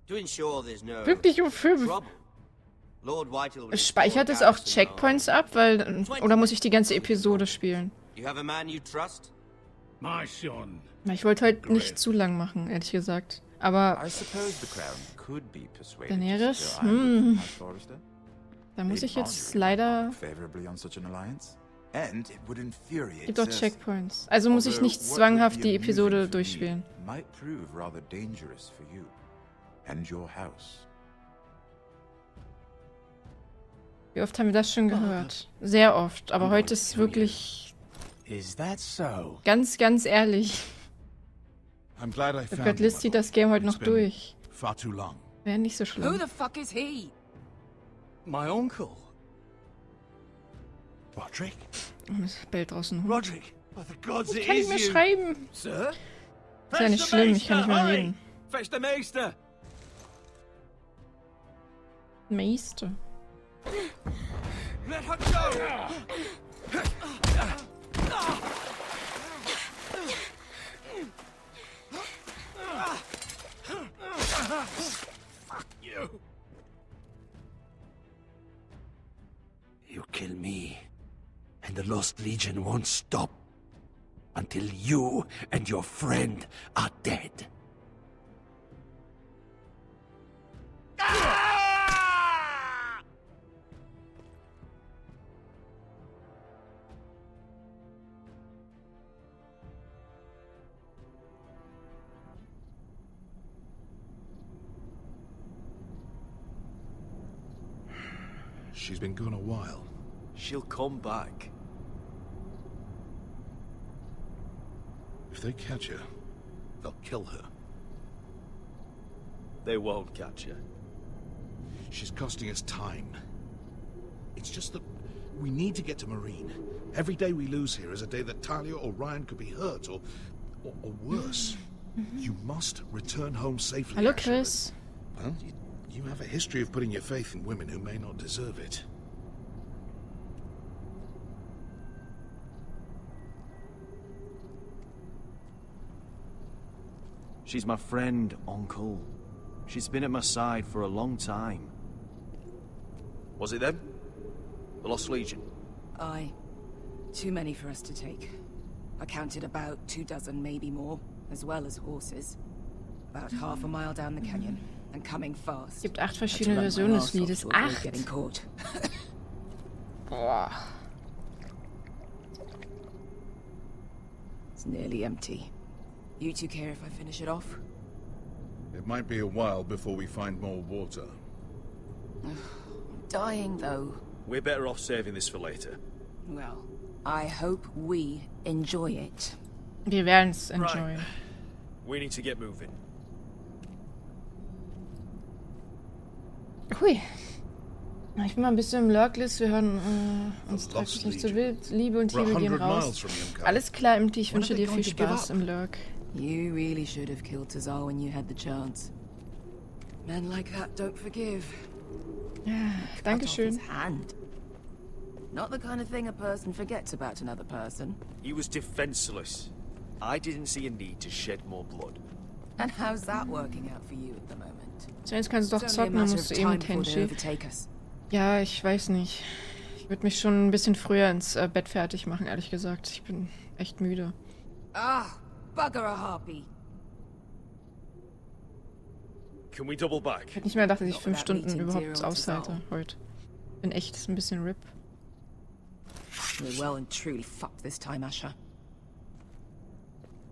Wirklich um 5. Speichert es auch Checkpoints ab, weil oder muss ich die ganze Episode spielen? Ich wollte heute nicht zu lang machen, ehrlich gesagt. Aber Daenerys, da muss ich jetzt leider... Gibt auch Checkpoints. Also muss ich nicht zwanghaft die Episode durchspielen. Wie oft haben wir das schon gehört? Sehr oft. Aber heute ist wirklich... Ganz, ganz ehrlich. Oh Gott, Liz zieht das Game heute noch durch. Wäre nicht so schlimm. Who the fuck is he? My uncle. Roderick? Oh, das bellt draußen. Roderick, what the gods Ich kann nicht mehr schreiben. Sir? Ist ja nicht schlimm, ich kann nicht mehr reden. Fetch the Meister. Meister. Let her go. Fuck you. You kill me, and the Lost Legion won't stop until you and your friend are dead. She's been gone a while. She'll come back. If they catch her, They'll kill her. They won't catch her. she's costing us time. It's just that we need to get to Marine. Every day we lose here is a day that Talia or Ryan could be hurt, or worse. You must return home safely. Hallo Chris. Well, you have a history of putting your faith in women who may not deserve it. She's my friend, Uncle. She's been at my side for a long time. Was it them? The Lost Legion? Aye. Too many for us to take. I counted about 24, maybe more, as well as horses. About half a mile down the canyon, and coming fast. Es gibt 8 verschiedene Versionen des Liedes. 8? Getting caught. Boah. It's nearly empty. You two care if I finish it off? It might be a while before we find more water. I'm dying, though. We're better off saving this for later. Well, I hope we enjoy it. Wir werden es enjoyen. Right. We need to get moving. Hui. Ich bin mal ein bisschen im Lurklist. Wir hören uns trifft nicht so wild. Liebe und Liebe gehen raus. Alles klar, MT. Ich wünsche dir viel Spaß im Lurk. You really should have killed Tazar when you had the chance. Men like that don't forgive. Ja, Dankeschön. Hand. Not the kind of thing a person forgets about another person. He was defenseless. I didn't see a need to shed more blood. And how's that working out for you at the moment? So, jetzt kannst du doch zocken, dann musst du eben Tenchi. Ja, ich weiß nicht. Ich würde mich schon ein bisschen früher ins Bett fertig machen, ehrlich gesagt. Ich bin echt müde. Ah, bugger a harpy. Can we double back? Ich hätte nicht mehr gedacht, dass ich 5 Stunden überhaupt aushalte heute. Bin echt ein bisschen RIP. We're well and truly fucked this time, Asher.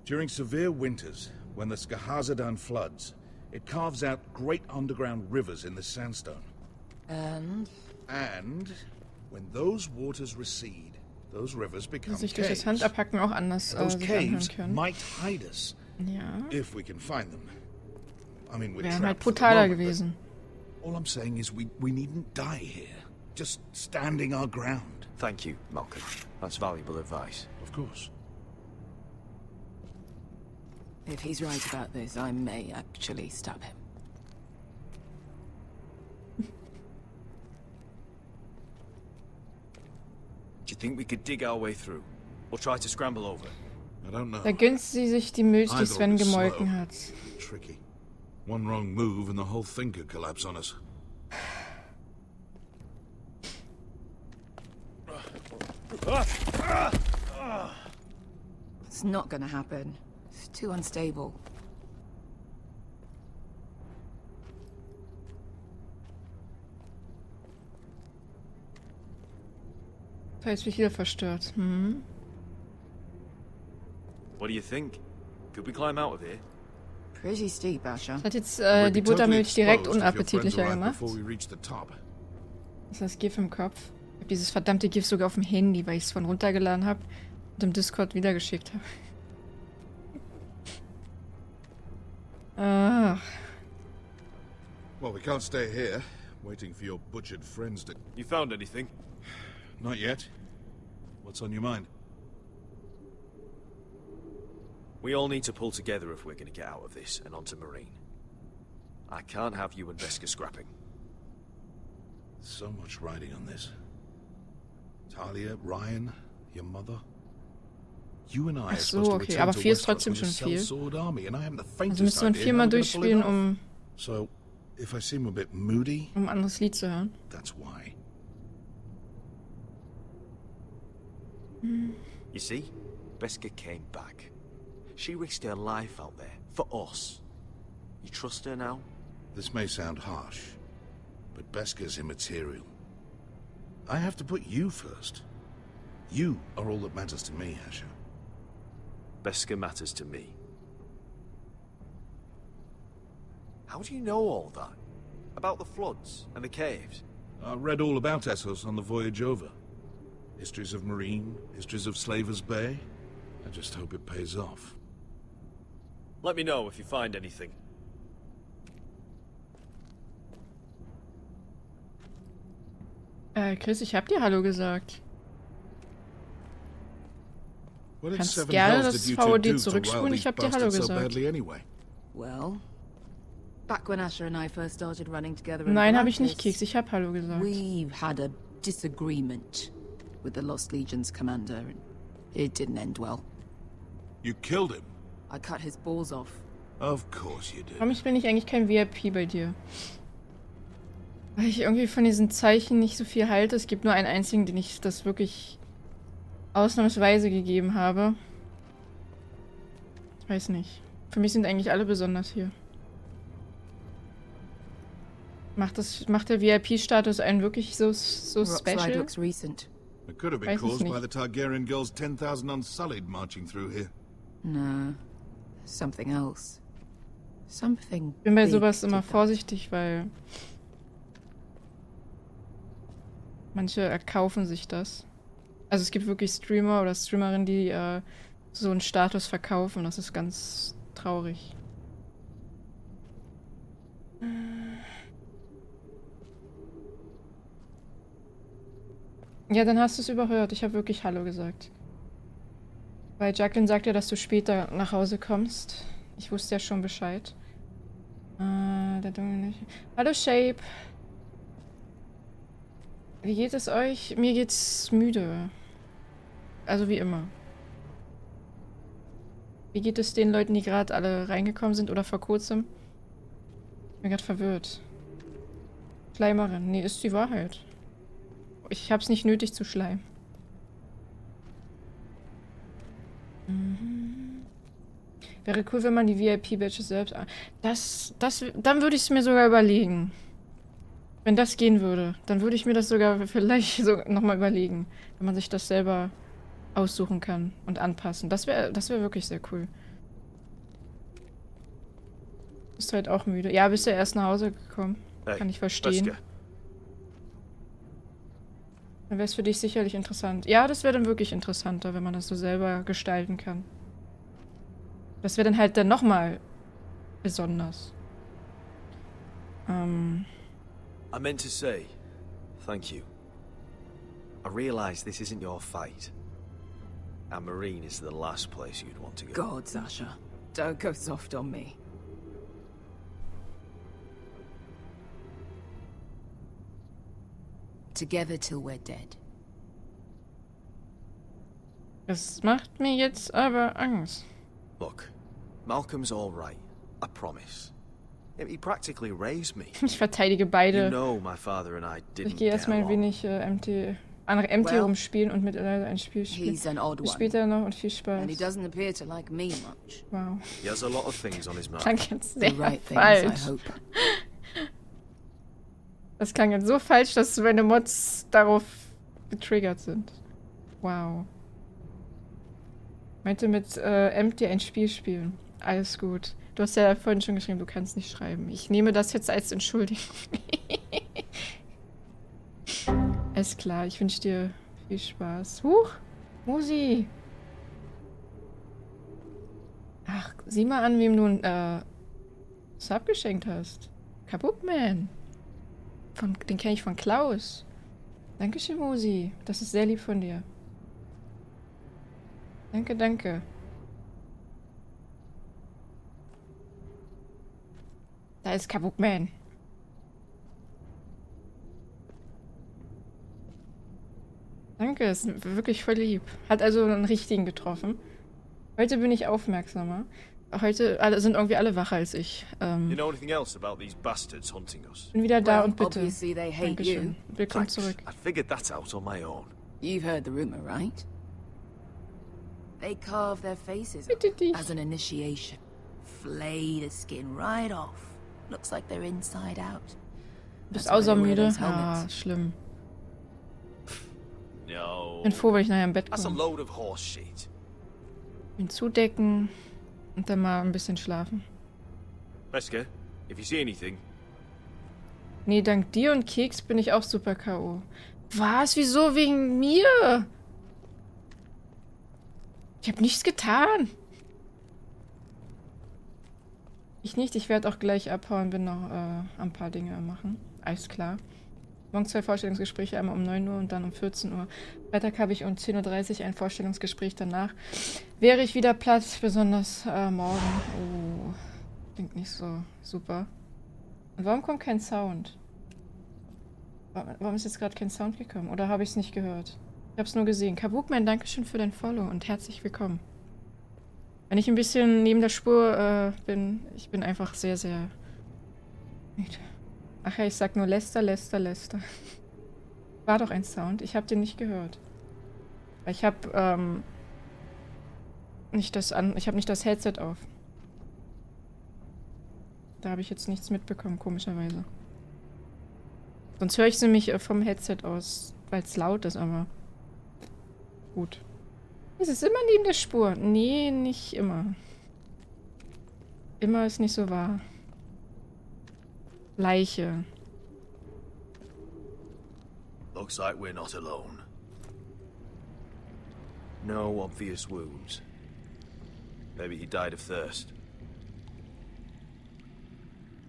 During severe winters, when the Skahazadan floods, it carves out great underground rivers in the sandstone. And when those waters recede, those rivers become Sich durch das caves. Handabhacken auch anders Those sich anhören caves können. might hide us, Ja. if we can find them. I mean, we're Wären halt trapped for the brutaler moment, but gewesen. all I'm saying is we needn't die here. Just standing our ground. Thank you, Malcolm. That's valuable advice. Of course. if he's right about this, I may actually stab him. Do you think we could dig our way through? Or try to scramble over? I don't know. Da gönnt sie sich die Milch, die Either Sven will be gemolken slow, hat. tricky. One wrong move and the whole thing could collapse on us. It's not gonna happen. It's too unstable. Da ist mich wieder verstört. Hm. What do you think? Could we climb out of here? Pretty steep, Asher. Das hat jetzt die Buttermilch direkt unappetitlicher gemacht. Das ist das GIF im Kopf. Ich habe dieses verdammte GIF sogar auf dem Handy, weil ich es von runtergeladen habe und im Discord wiedergeschickt habe. Ach. Well, we can't stay here, waiting for your butchered friends to... You found anything? Not yet. What's on your mind? We all need to pull together if we're going to get out of this and onto Marine. I can't have you and Veska scrapping. So much riding on this. Talia, Ryan, your mother. You and I are supposed to return to Westcott with a sellsword army, and I haven't the faintest idea how we're going to pull it off. So, if I seem a bit moody, ein anderes Lied zu hören. That's why. You see, Veska came back. She risked her life out there for us. You trust her now? This may sound harsh, but Beska's immaterial. I have to put you first. You are all that matters to me, Asher. Veska matters to me. How do you know all that? About the floods and the caves? I read all about Essos on the voyage over. Histories of Marine, histories of Slaver's Bay. I just hope it pays off. Let me know if you find anything. Chris, ich hab dir Hallo gesagt. What Kannst gerne das VOD zurückspulen, ich hab dir Hallo gesagt. Well, back when Asher and I first started running together. Nein, habe ich nicht, Keks, ich hab Hallo gesagt. We had a disagreement with the Lost Legion's commander, and it didn't end well. You killed him? I cut his balls off. Of course you did. Warum bin ich eigentlich kein VIP bei dir? Weil ich irgendwie von diesen Zeichen nicht so viel halte. Es gibt nur einen einzigen, den ich das wirklich ausnahmsweise gegeben habe. Ich weiß nicht. Für mich sind eigentlich alle besonders hier. Macht der VIP-Status einen wirklich so special? Looks recent. It could have been caused by the Targaryen girls 10,000 Unsullied marching through here. No. Something else. Something. Ich bin bei sowas immer vorsichtig, weil manche erkaufen sich das. Also es gibt wirklich Streamer oder Streamerinnen, die so einen Status verkaufen. Das ist ganz traurig. Ja, dann hast du es überhört. Ich habe wirklich Hallo gesagt. Weil Jacqueline sagt ja, dass du später nach Hause kommst. Ich wusste ja schon Bescheid. Der Dumme nicht. Hallo Shape. Wie geht es euch? Mir geht's müde. Also wie immer. Wie geht es den Leuten, die gerade alle reingekommen sind oder vor kurzem? Ich bin gerade verwirrt. Schleimerin. Nee, ist die Wahrheit. Ich hab's nicht nötig zu schleimen. Wäre cool, wenn man die VIP-Badges selbst... Dann würde ich es mir sogar überlegen. Wenn das gehen würde, dann würde ich mir das sogar vielleicht so nochmal überlegen. Wenn man sich das selber aussuchen kann und anpassen. Das wär wirklich sehr cool. Bist du halt auch müde? Ja, bist ja erst nach Hause gekommen. Kann ich verstehen. Dann wäre es für dich sicherlich interessant. Ja, das wäre dann wirklich interessanter, wenn man das so selber gestalten kann. Das wäre dann halt dann nochmal besonders. I meant to say, thank you. I realize this isn't your fight. And Marine is the last place you'd want to go. God, Sasha. Don't go soft on me. Together till we're dead. Das macht mir jetzt aber Angst. Look, Malcolm's all right. I promise. He practically raised me. Ich verteidige You beide. know my father and I Ich didn't gehe get erstmal ein along. wenig MT Well, rumspielen und mit ein Spiel spielen. He's an odd Ich one. spiele da noch und viel And he Spaß. doesn't appear to like me much. Wow. He has a lot of things on his mind. Klang jetzt The sehr right things, I falsch. hope. Das klang jetzt so falsch, dass meine Mods darauf getriggert sind. Wow. Meinte mit Empty ein Spiel spielen. Alles gut. Du hast ja vorhin schon geschrieben, du kannst nicht schreiben. Ich nehme das jetzt als Entschuldigung. Alles klar, ich wünsche dir viel Spaß. Huch, Musi. Ach, sieh mal an, wem du ein Sub geschenkt hast. Kabukman. Den kenne ich von Klaus. Dankeschön, Musi. Das ist sehr lieb von dir. Danke, danke. Da ist Kabukman. Danke, ist wirklich voll lieb. Hat also einen richtigen getroffen. Heute bin ich aufmerksamer. Heute sind irgendwie alle wacher als ich. You know anything else about these bastards hunting us? Bin wieder da Well, und bitte. obviously they hate Dankeschön. Willkommen Thanks. zurück. I figured that out on my own. You've heard the rumor, right? They carve their faces Bitte dich. as an initiation. Flay the skin right off. Looks like they're inside out. Bist That's why they wear außermüde? those Ah, helmets. schlimm. No. Bin froh, wenn ich nachher im Bett That's a komme. load of horse shit. Ihn zudecken und dann mal ein bisschen schlafen. Wesker, if you see anything, Nee, dank dir und Keks bin ich auch super K.O. Was? Wieso? Wegen mir? Ich habe nichts getan. Ich nicht. Ich werde auch gleich abhauen, bin noch ein paar Dinge am machen. Alles klar. Morgen 2 Vorstellungsgespräche, einmal um 9 Uhr und dann um 14 Uhr. Freitag habe ich um 10:30 Uhr ein Vorstellungsgespräch danach. Wäre ich wieder platt, besonders morgen. Oh, klingt nicht so super. Und warum kommt kein Sound? Warum ist jetzt gerade kein Sound gekommen? Oder habe ich es nicht gehört? Ich habe es nur gesehen. Kabukman, dankeschön für dein Follow und herzlich willkommen. Wenn ich ein bisschen neben der Spur bin, ich bin einfach sehr, sehr... Ach ja, ich sag nur Lester, Lester, Lester. War doch ein Sound. Ich habe den nicht gehört. Ich habe nicht das Headset auf. Da habe ich jetzt nichts mitbekommen, komischerweise. Sonst höre ich sie nämlich vom Headset aus, weil es laut ist, aber gut. Es ist immer neben der Spur. Nee, nicht immer. Immer ist nicht so wahr. Leiche. looks like we're not alone. No obvious wounds. Maybe he died of thirst.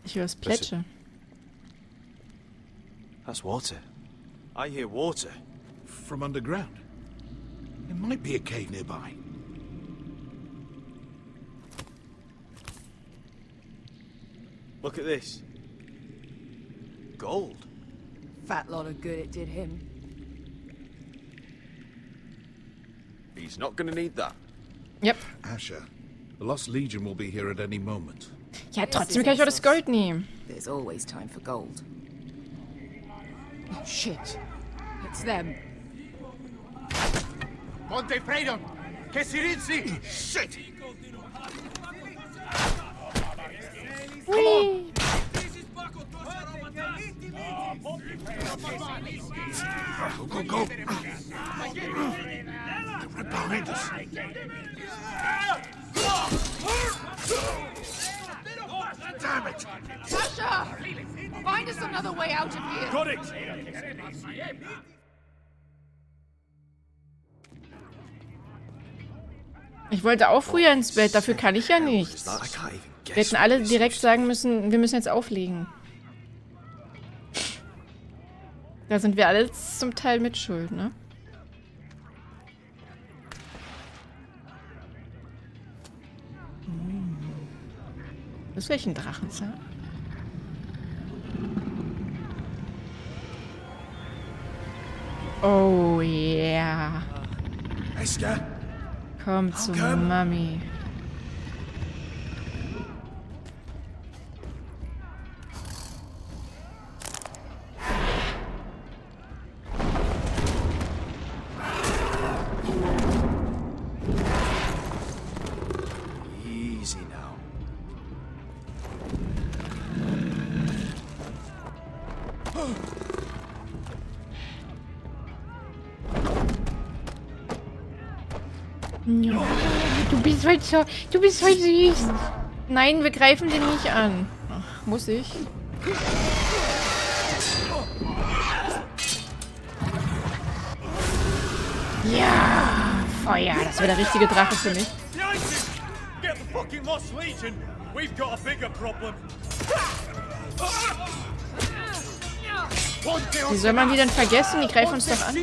Ich höre es Plätsche. That's water. I hear water. From underground. There might be a cave nearby. Look at this. Gold. Fat lot of good it did him. He's not gonna need that. Yep. Asher, the Lost Legion will be here at any moment. Ja, trotzdem kann ich auch das Gold nehmen. There's always time for gold. Oh, shit. It's them. Monte Freedom! Che si rizzi! Shit! Whee! Go, go, go! They're right behind us. Damn it! Sasha! Find us another way out of here! Got it! Ich wollte auch früher ins Bett, dafür kann ich ja Is nichts. that? I can't even Wir guess. hätten alle what this direkt is. sagen müssen, wir müssen jetzt auflegen. Da sind wir alle zum Teil mit schuld, ne? Das ist vielleicht ein Drachenzahn. Oh yeah. Wesker, Komm zu Malcolm? Mami. Ja, du bist heute süß. Nein, wir greifen den nicht an. Ach, muss ich? Ja, Feuer. Das wäre der richtige Drache für mich. Get the fucking Lost Legion! We've got a bigger problem! Wie soll man die denn vergessen? Die greifen uns doch an.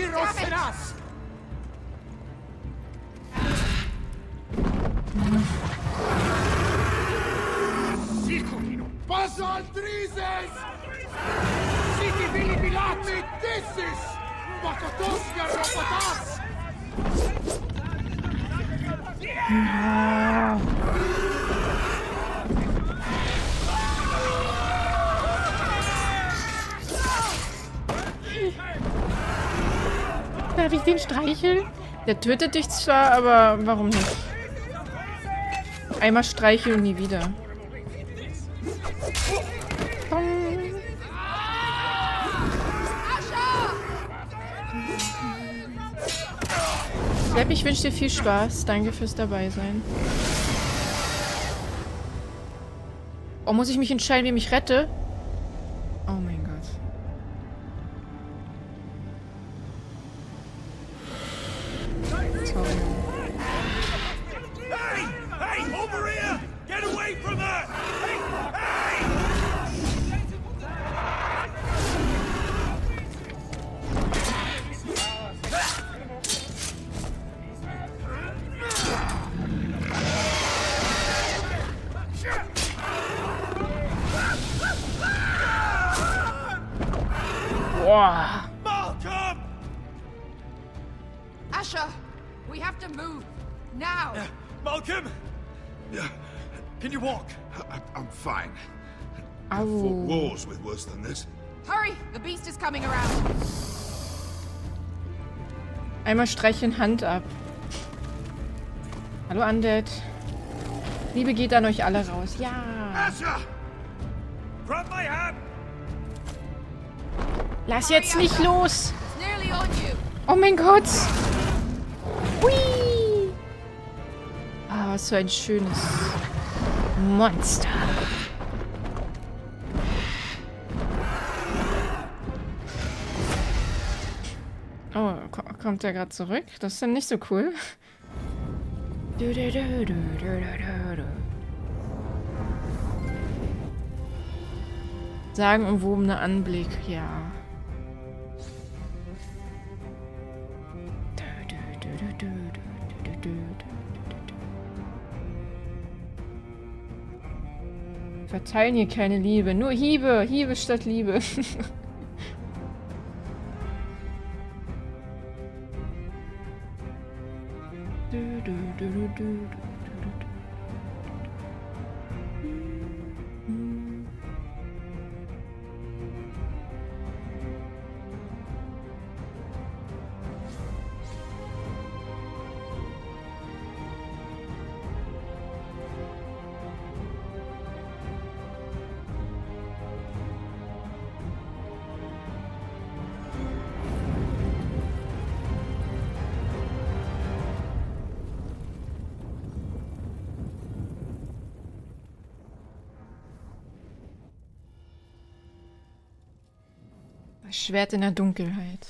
Passo al Trises! Siti Billy Bilati Dissis! Makotoska Robotas! Darf ich den streicheln? Der tötet dich zwar, aber warum nicht? Einmal streicheln und nie wieder. Sepp, ich wünsche dir viel Spaß. Danke fürs Dabeisein. Oh, muss ich mich entscheiden, wem ich rette? Oh mein Gott. Sorry. Hey! Hey! Over here! Get away from her! Hey! Hey! Boah. Malcolm! Asher, we have to move. Now! Malcolm! Can you walk? I'm fine. Au. I've fought wars with worse than this. Hurry! The beast is coming around. Einmal streicheln, Hand ab. Hallo Undead. Liebe geht an euch alle raus. Ja. Asher! Grab my hand! Lass jetzt nicht los. It's nearly on you. Oh mein Gott. Hui. Ah, was für ein schönes Monster. Oh, kommt er gerade zurück? Das ist dann nicht so cool. Sagenumwobener Anblick, ja. Verteilen hier keine Liebe, nur Hiebe, Hiebe statt Liebe. Schwert in der Dunkelheit.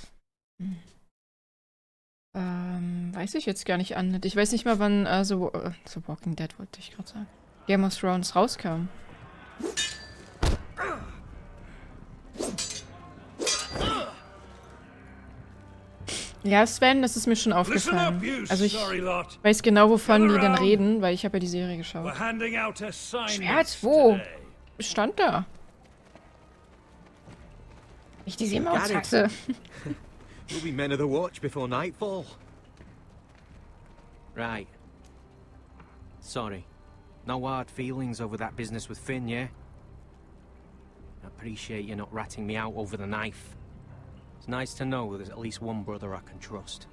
Weiß ich jetzt gar nicht an. Ich weiß nicht mal, wann The Walking Dead, wollte ich gerade sagen. Game of Thrones rauskam. Ja, Sven, das ist mir schon aufgefallen. Also ich weiß genau, wovon die denn reden, weil ich habe ja die Serie geschaut. Schwert? Wo? Stand da. Ich die Seemausachse. We'll be men of the watch before nightfall. Right. Sorry. No hard feelings over that business with Finn, yeah? I appreciate you not ratting me out over the knife. It's nice to know there's at least one brother I can trust.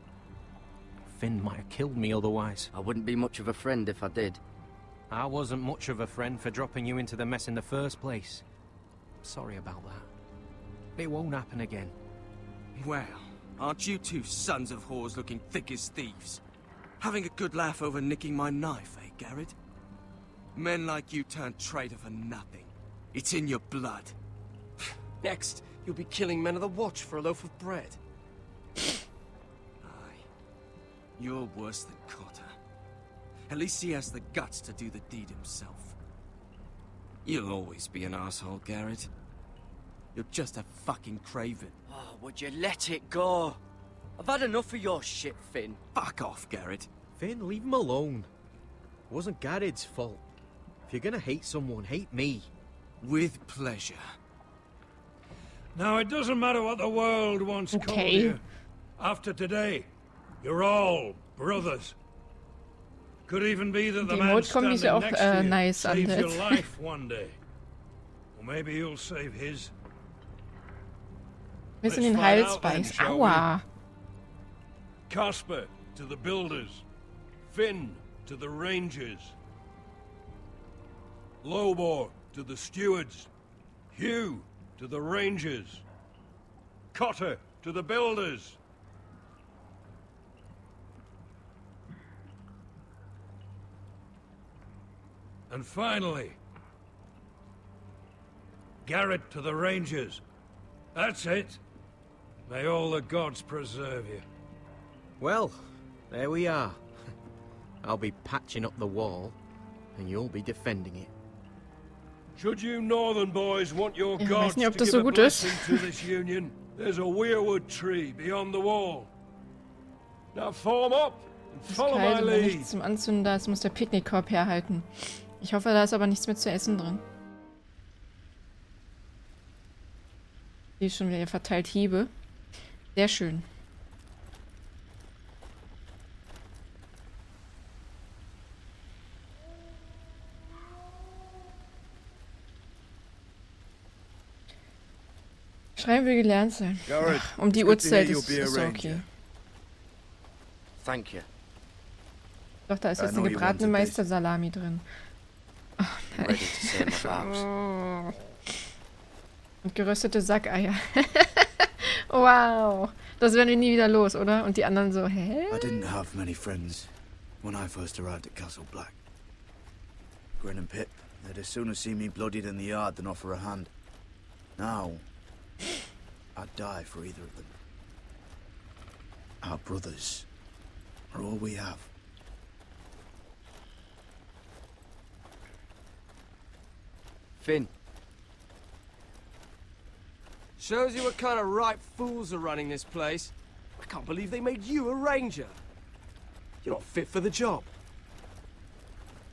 Finn might have killed me otherwise. I wouldn't be much of a friend if I did. I wasn't much of a friend for dropping you into the mess in the first place. Sorry about that. It won't happen again. Well, aren't you two sons of whores looking thick as thieves? Having a good laugh over nicking my knife, eh, Garrett? Men like you turn traitor for nothing. It's in your blood. Next, you'll be killing men of the Watch for a loaf of bread. Aye. You're worse than Cotter. At least he has the guts to do the deed himself. You'll always be an asshole, Garrett. You're just a fucking craven. Oh, would you let it go? I've had enough of your shit, Finn. Fuck off, Garrett. Finn, leave him alone. It wasn't Garrett's fault. If you're gonna hate someone, hate me. With pleasure. Now, it doesn't matter what the world once called you. After today, you're all brothers. Could even be that the Die man Emote-Kombi ist standing ja auch next to you nice saves your Andres. life one day. Or maybe you'll save his. Bis in Let's den find Hals out then, beißt. shall Aua. Casper to the builders. Finn to the rangers. Lobor to the stewards. Hugh to the rangers. Cotter to the builders. And finally, Garrett to the rangers. That's it. May all the gods preserve you. Well, there we are. I'll be patching up the wall, and you'll be defending it. Should you northern boys want your Ja, weiß gods nicht, ob to das give so a gut ist. blessing to this union, there's a weirwood tree beyond the wall. Now form up and Es ist follow kalt my und lead. nichts zum Anzünden da ist, muss der Picknickkorb herhalten. Ich hoffe, da ist aber nichts mehr zu essen drin. Die schon wieder verteilt Hiebe. Sehr schön. Schreiben wir gelernt sein. Garrett, Um die it's good to hear Uhrzeit you'll ist, be a ist okay. ranger. Thank you. Doch, da ist I jetzt know eine you gebratene wanted this. Meistersalami drin. Oh, I'm ready to say my vows. Oh. Und geröstete Sackeier. Wow. Das werden wir nie wieder los, oder? Und die anderen so, hä? I didn't have many friends when I first arrived at Castle Black. Grin and Pip, they'd as soon see me bloodied in the yard than offer a hand. Now, I'd die for either of them. Our brothers are all we have. Finn. Shows you what kind of ripe fools are running this place. I can't believe they made you a ranger. You're not fit for the job.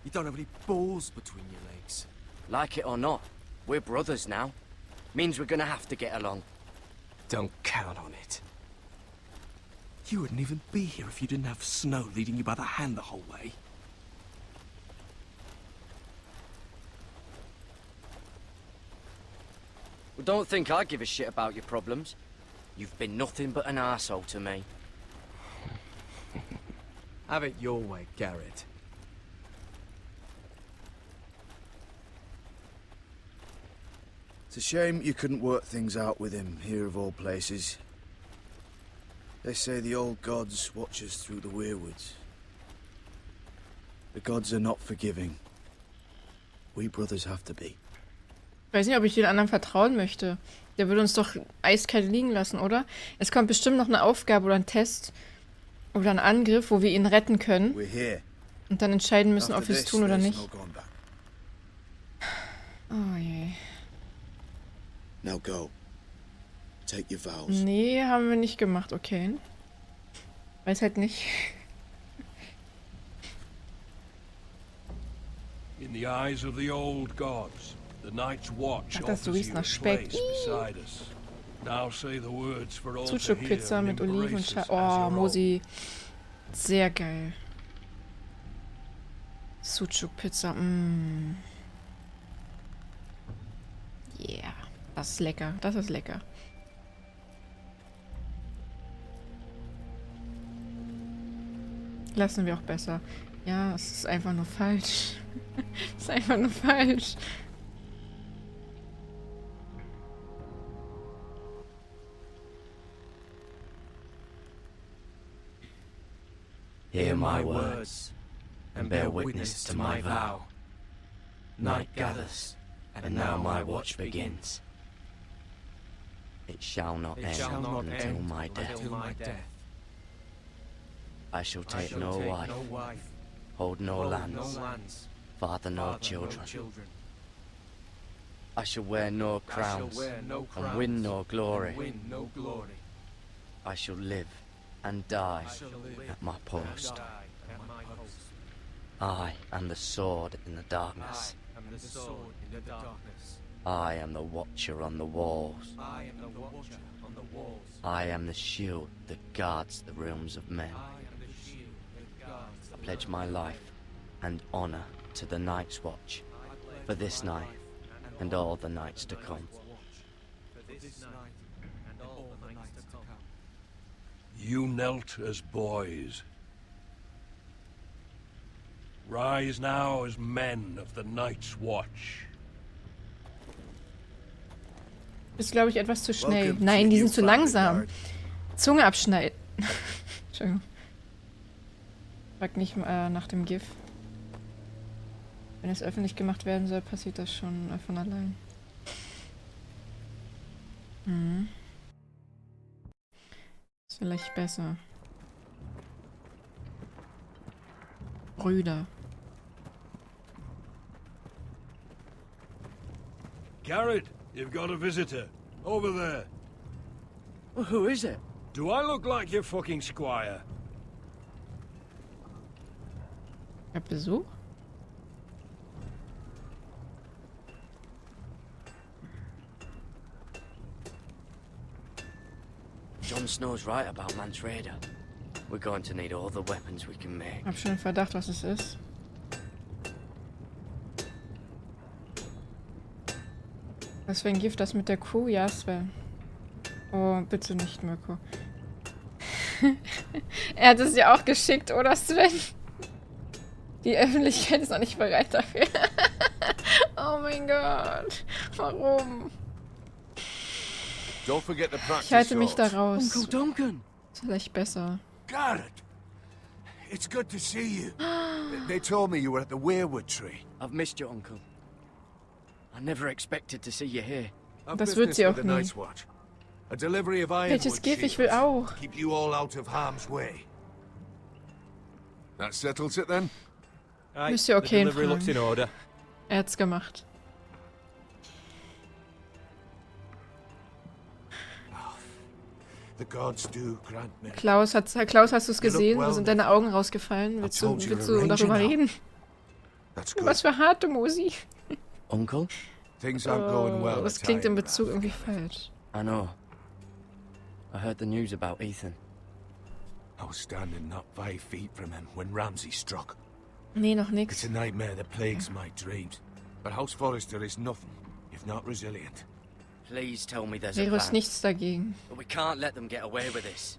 You don't have any balls between your legs. Like it or not, we're brothers now. Means we're gonna have to get along. Don't count on it. You wouldn't even be here if you didn't have Snow leading you by the hand the whole way. Well, don't think I give a shit about your problems. You've been nothing but an arsehole to me. Have it your way, Garrett. It's a shame you couldn't work things out with him here of all places. They say the old gods watch us through the weirwoods. The gods are not forgiving. We brothers have to be. Ich weiß nicht, ob ich den anderen vertrauen möchte. Der würde uns doch eiskalt liegen lassen, oder? Es kommt bestimmt noch eine Aufgabe oder ein Test oder ein Angriff, wo wir ihn retten können We're here. und dann entscheiden müssen, After ob wir es this, tun oder there's nicht. no going back. Oh je. Now go. Take your vows. Nee, haben wir nicht gemacht, okay. Weiß halt nicht. In the eyes of the old gods, the night's watch Ach, das offers riecht you nach a Speck. place beside us. Now say the words for all to hear Sucuk-Pizza and mit Oliven und embrace Scha us as Oh, your own. Mosi. Sehr geil. Sucuk-Pizza. Mm. Yeah. Das ist lecker. Das ist lecker. Lassen wir auch besser. Ja, es ist einfach nur falsch. Es ist einfach nur falsch. Hear my words, and bear witness to my vow. Night gathers, and now my watch begins. It shall not end until my death. I shall take no wife, hold no lands, father no children. I shall wear no crowns, and win no glory. I shall live and die at my post. I am the sword in the darkness. I am the watcher on the walls. I am the shield that guards the realms of men. I pledge my life and honor to the Night's Watch for this night and all the nights to come. You knelt as boys. Rise now as men of the Night's Watch. Ist, glaube ich, etwas zu schnell. Nein, die sind zu langsam. Zunge abschneiden. Entschuldigung. Frag nicht nach dem GIF. Wenn es öffentlich gemacht werden soll, passiert das schon von allein. Mhm. Ist vielleicht besser. Brüder. Garrett, you've got a visitor. Over there. Well, who is it? Do I look like your fucking squire? Ich hab Besuch? Jon Snow's right about Mance Rayder. We're going to need all the weapons we can make. Hab schon einen Verdacht, was es ist. Was für ein Gift, das mit der Kuh? Ja, Sven. Oh, bitte nicht, Mirko. Er hat es ja auch geschickt, oder Sven? Die Öffentlichkeit ist noch nicht bereit dafür. Oh mein Gott. Warum? Ich halte mich da raus. Uncle Duncan! Ist vielleicht besser. Garrett! It's good to see you. They told me you were at the weirwood tree. I've missed you, Uncle. I never expected to see you here. Das wird sie auch nie. A delivery of Welches Gift? Ich will auch. Keep you all out of harm's way. That settles it then? Müsst ihr okay fragen. Er hat's gemacht. The gods do grant me. Klaus, hast du es gesehen? Wo sind deine Augen rausgefallen? Willst du darüber reden? Was für harte Musik. Uncle? Things aren't going well. Das klingt in Bezug irgendwie falsch. I know. I heard the news about Ethan. I was standing not 5 feet from him when Ramsay struck. Nee, noch It's nix. a nightmare that plagues my dreams. But House Forrester is nothing, if not resilient. Please tell me there's a Wäre es plan. nichts dagegen. But we can't let them get away with this.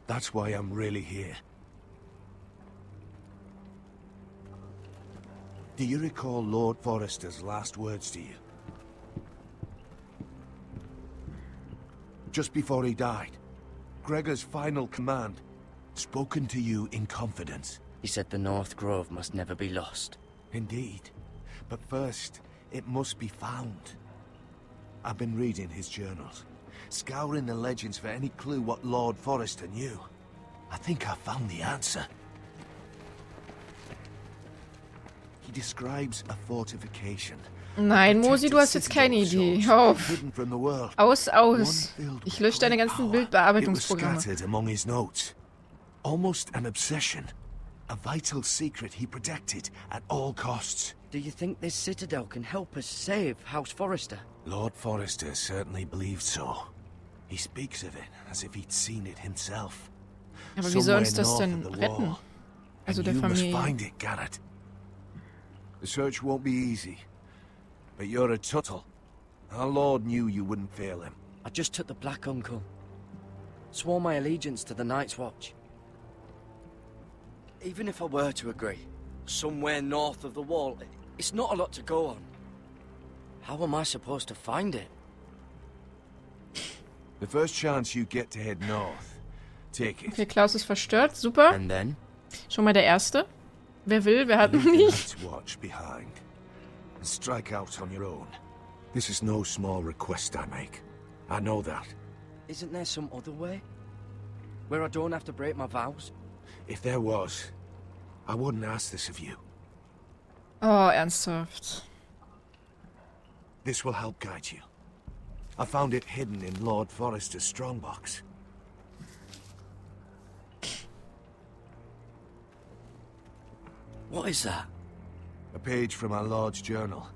That's why I'm really here. Do you recall Lord Forrester's last words to you? Just before he died, Gregor's final command, spoken to you in confidence. He said the North Grove must never be lost. Indeed. But first, it must be found. I've been reading his journals, scouring the legends for any clue what Lord Forrester knew. I think I found the answer. He describes a fortification. Nein, Mosi, du hast jetzt keine Idee. Hör auf. Hidden from the world. Aus. One filled Ich lösche deine with ganzen power. It was Bildbearbeitungsprogramme. scattered among his notes. Almost an obsession. A vital secret he protected at all costs. Do you think this citadel can help us save House Forrester? Lord Forrester certainly believed so. He speaks of it as if he'd seen it himself. Aber wie soll uns das Somewhere denn north of the retten? wall. Also And der you must Familie. find it, Garrett. The search won't be easy. But you're a Tuttle. Our Lord knew you wouldn't fail him. I just took the Black Uncle. Swore my allegiance to the Night's Watch. Even if I were to agree, somewhere north of the wall, it's not a lot to go on. How am I supposed to find it? The first chance you get to head north, Take it. Okay, Klaus ist verstört. Super. And then? Schon mal der Erste. Wer will, wer hat You can nicht. have to watch behind and strike out on your own. This is no small request I make. I know that. Isn't there some other way? Where I don't have to break my vows? If there was, I wouldn't ask this of you. Oh, ernsthaft. This will help guide you. I found it hidden in Lord Forrester's strongbox. What is that? A page from our Lord's journal,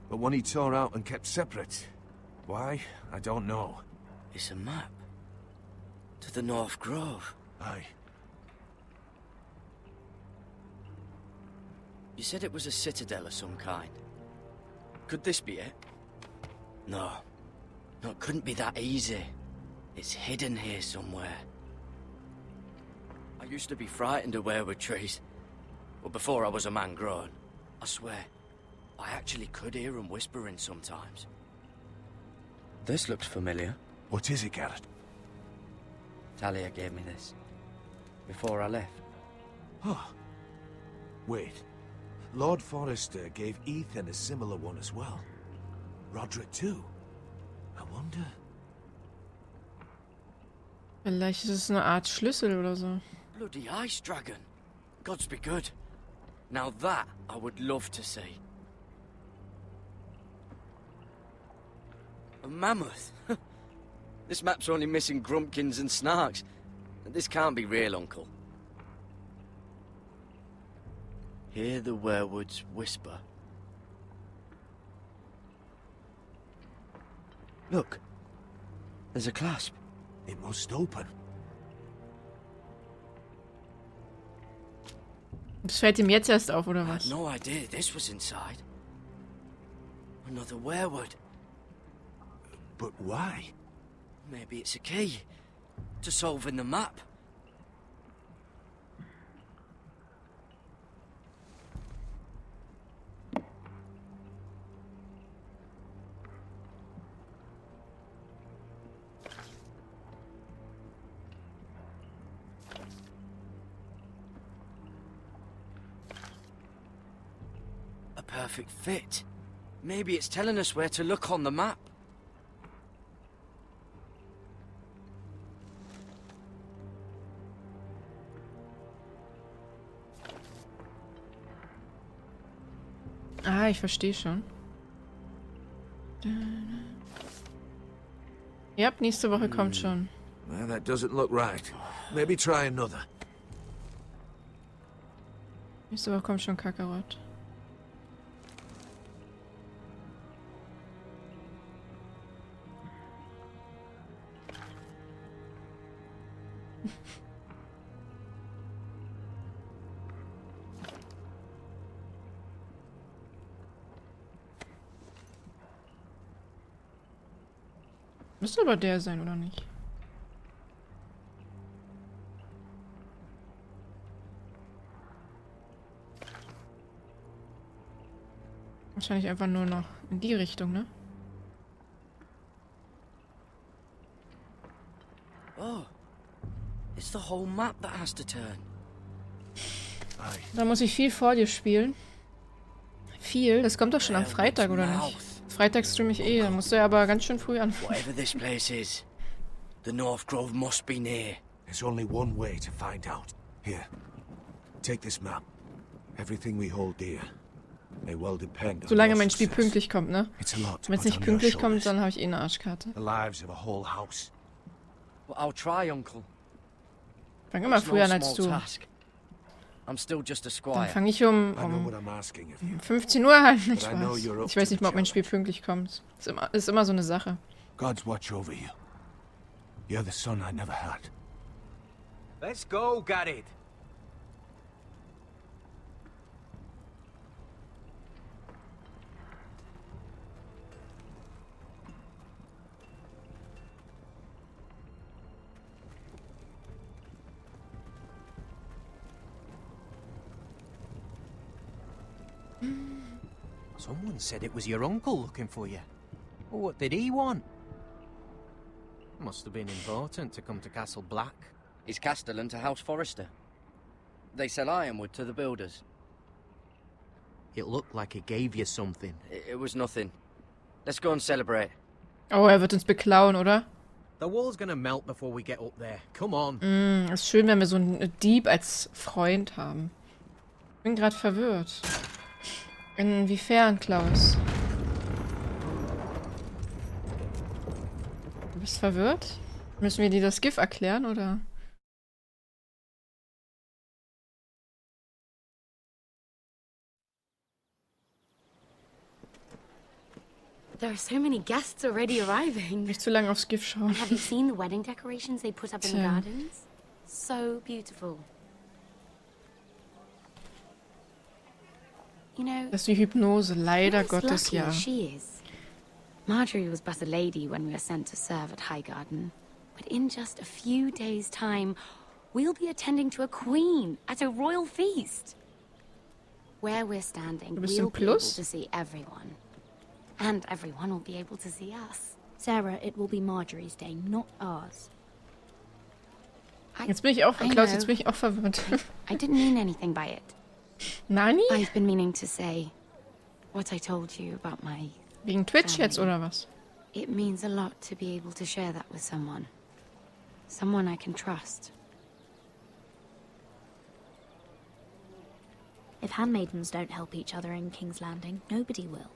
but one he tore out and kept separate. Why? I don't know. It's a map. To the North Grove. Aye. You said it was a citadel of some kind. Could this be it? No. No, it couldn't be that easy. It's hidden here somewhere. I used to be frightened of weirwood trees. But before I was a man grown, I swear, I actually could hear them whispering sometimes. This looks familiar. What is it, Garrett? Talia gave me this. Before I left. Oh. Wait. Lord Forrester gave Ethan a similar one as well. Roderick too. I wonder... Vielleicht ist es eine Art Schlüssel oder so. Bloody ice dragon. Gods be good. Now that I would love to see. A mammoth. This map's only missing grumpkins and snarks. This can't be real, Uncle. Hear the werewoods whisper. Look. There's a clasp. It must open. Das fällt ihm jetzt erst auf, oder I had was? no idea this was inside. Another werewood. But why? Maybe it's a key to solving the map. A perfect fit. Maybe it's telling us where to look on the map. Ah, ich verstehe schon. Ja, nächste Woche kommt schon. Well, that doesn't look right. Maybe try another. Nächste Woche kommt schon Kakarott. Müsste aber der sein, oder nicht? Wahrscheinlich einfach nur noch in die Richtung, ne? Oh. It's the whole map that has to turn. Aye. Da muss ich viel vor dir spielen. Viel? Das kommt doch schon am Freitag, oder nicht? Freitag streame ich eh, da musst du ja aber ganz schön früh anfangen. Whatever this place is, the North Grove must be near. There's only one way to find out. Here. Take this map. Everything we hold dear may well depend on Solange your mein Spiel success. pünktlich kommt, ne? It's a lot to Wenn es put nicht on your pünktlich kommt, shoulders. dann habe ich eh eine Arschkarte. The lives of a whole house. But I'll try, Uncle. Fang immer It's no früher an als small du. task. I'm still just a Dann squire. fange ich um I know what I'm asking of you. 15 Uhr an. Nicht But I know Spaß. you're up Ich weiß to nicht the mal, ob mein Spiel challenge. pünktlich kommt. Ist immer so eine Sache. God's watch over you. You're the son I never had. Let's go, Garrett. Someone said it was your uncle looking for you. Well, what did he want? Must have been important to come to Castle Black. He's castellan to House Forrester. They sell ironwood to the builders. It looked like it gave you something. It was nothing. Let's go and celebrate. Oh, er wird uns beklauen, oder? The wall's gonna melt before we get up there. Come on. Ist schön, wenn wir so einen Dieb als Freund haben. Bin gerade verwirrt. Inwiefern, Klaus? Du bist verwirrt? Müssen wir dir das GIF erklären, oder? There are so many guests already arriving. Nicht zu lange aufs GIF schauen. And have you seen the wedding decorations they put up in the gardens? So beautiful. You know, Das ist wie Hypnose, leider Gottes, lucky ja. she is. Marjorie was but a lady when we were sent to serve at Highgarden. But in just a few days' time, we'll be attending to a queen at a royal feast. Where we're standing, we'll be able to see everyone. And everyone will be able to see us. Sarah, it will be Marjorie's day, not ours. Jetzt bin ich auch, Klaus, jetzt bin ich auch verwirrt. I didn't mean anything by it. Nani? I've been meaning to say what I told you about my Wegen Twitch family. jetzt, oder was? It means a lot to be able to share that with someone. Someone I can trust. If handmaidens don't help each other in King's Landing, nobody will.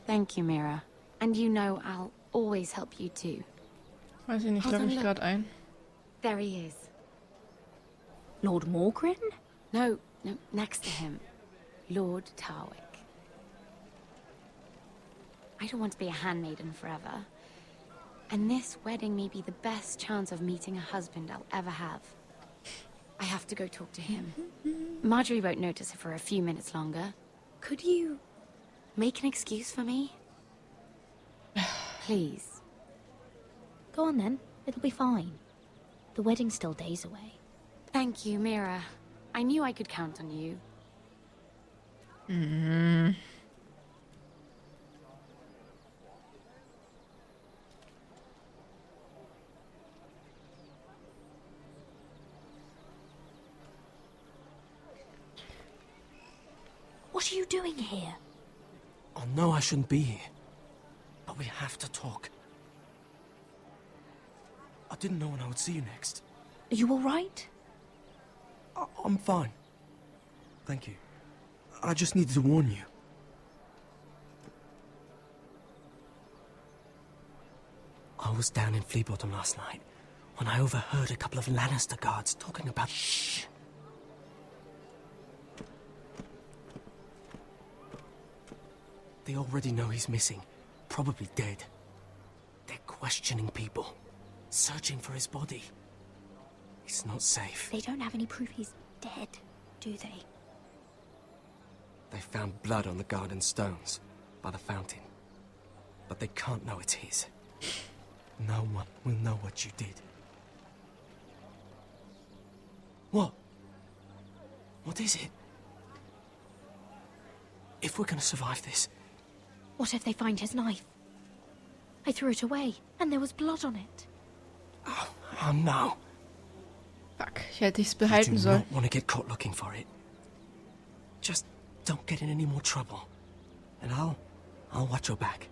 Thank you, Mira. And you know I'll always help you too. Weiß ich nicht, logge mich gerade ein. There he is. Lord Morgrin? No, next to him. Lord Tarwick. I don't want to be a handmaiden forever. And this wedding may be the best chance of meeting a husband I'll ever have. I have to go talk to him. Marjorie won't notice it for a few minutes longer. Could you make an excuse for me? Please. Go on then, it'll be fine. The wedding's still days away. Thank you, Mira. I knew I could count on you. What are you doing here? I know I shouldn't be here, but we have to talk. I didn't know when I would see you next. Are you all right? I'm fine. Thank you. I just needed to warn you. I was down in Fleabottom last night when I overheard a couple of Lannister guards talking about... Shh! They already know he's missing, probably dead. They're questioning people, searching for his body. He's not safe. They don't have any proof he's dead, do they? They found blood on the garden stones by the fountain, but they can't know it's his. No one will know what you did. What? What is it? If we're gonna survive this... What if they find his knife? I threw it away, and there was blood on it. Oh no. Fuck, ich hätte ich's behalten You do sollen. not want to get caught looking for it. Just don't get in any more trouble. And I'll watch your back.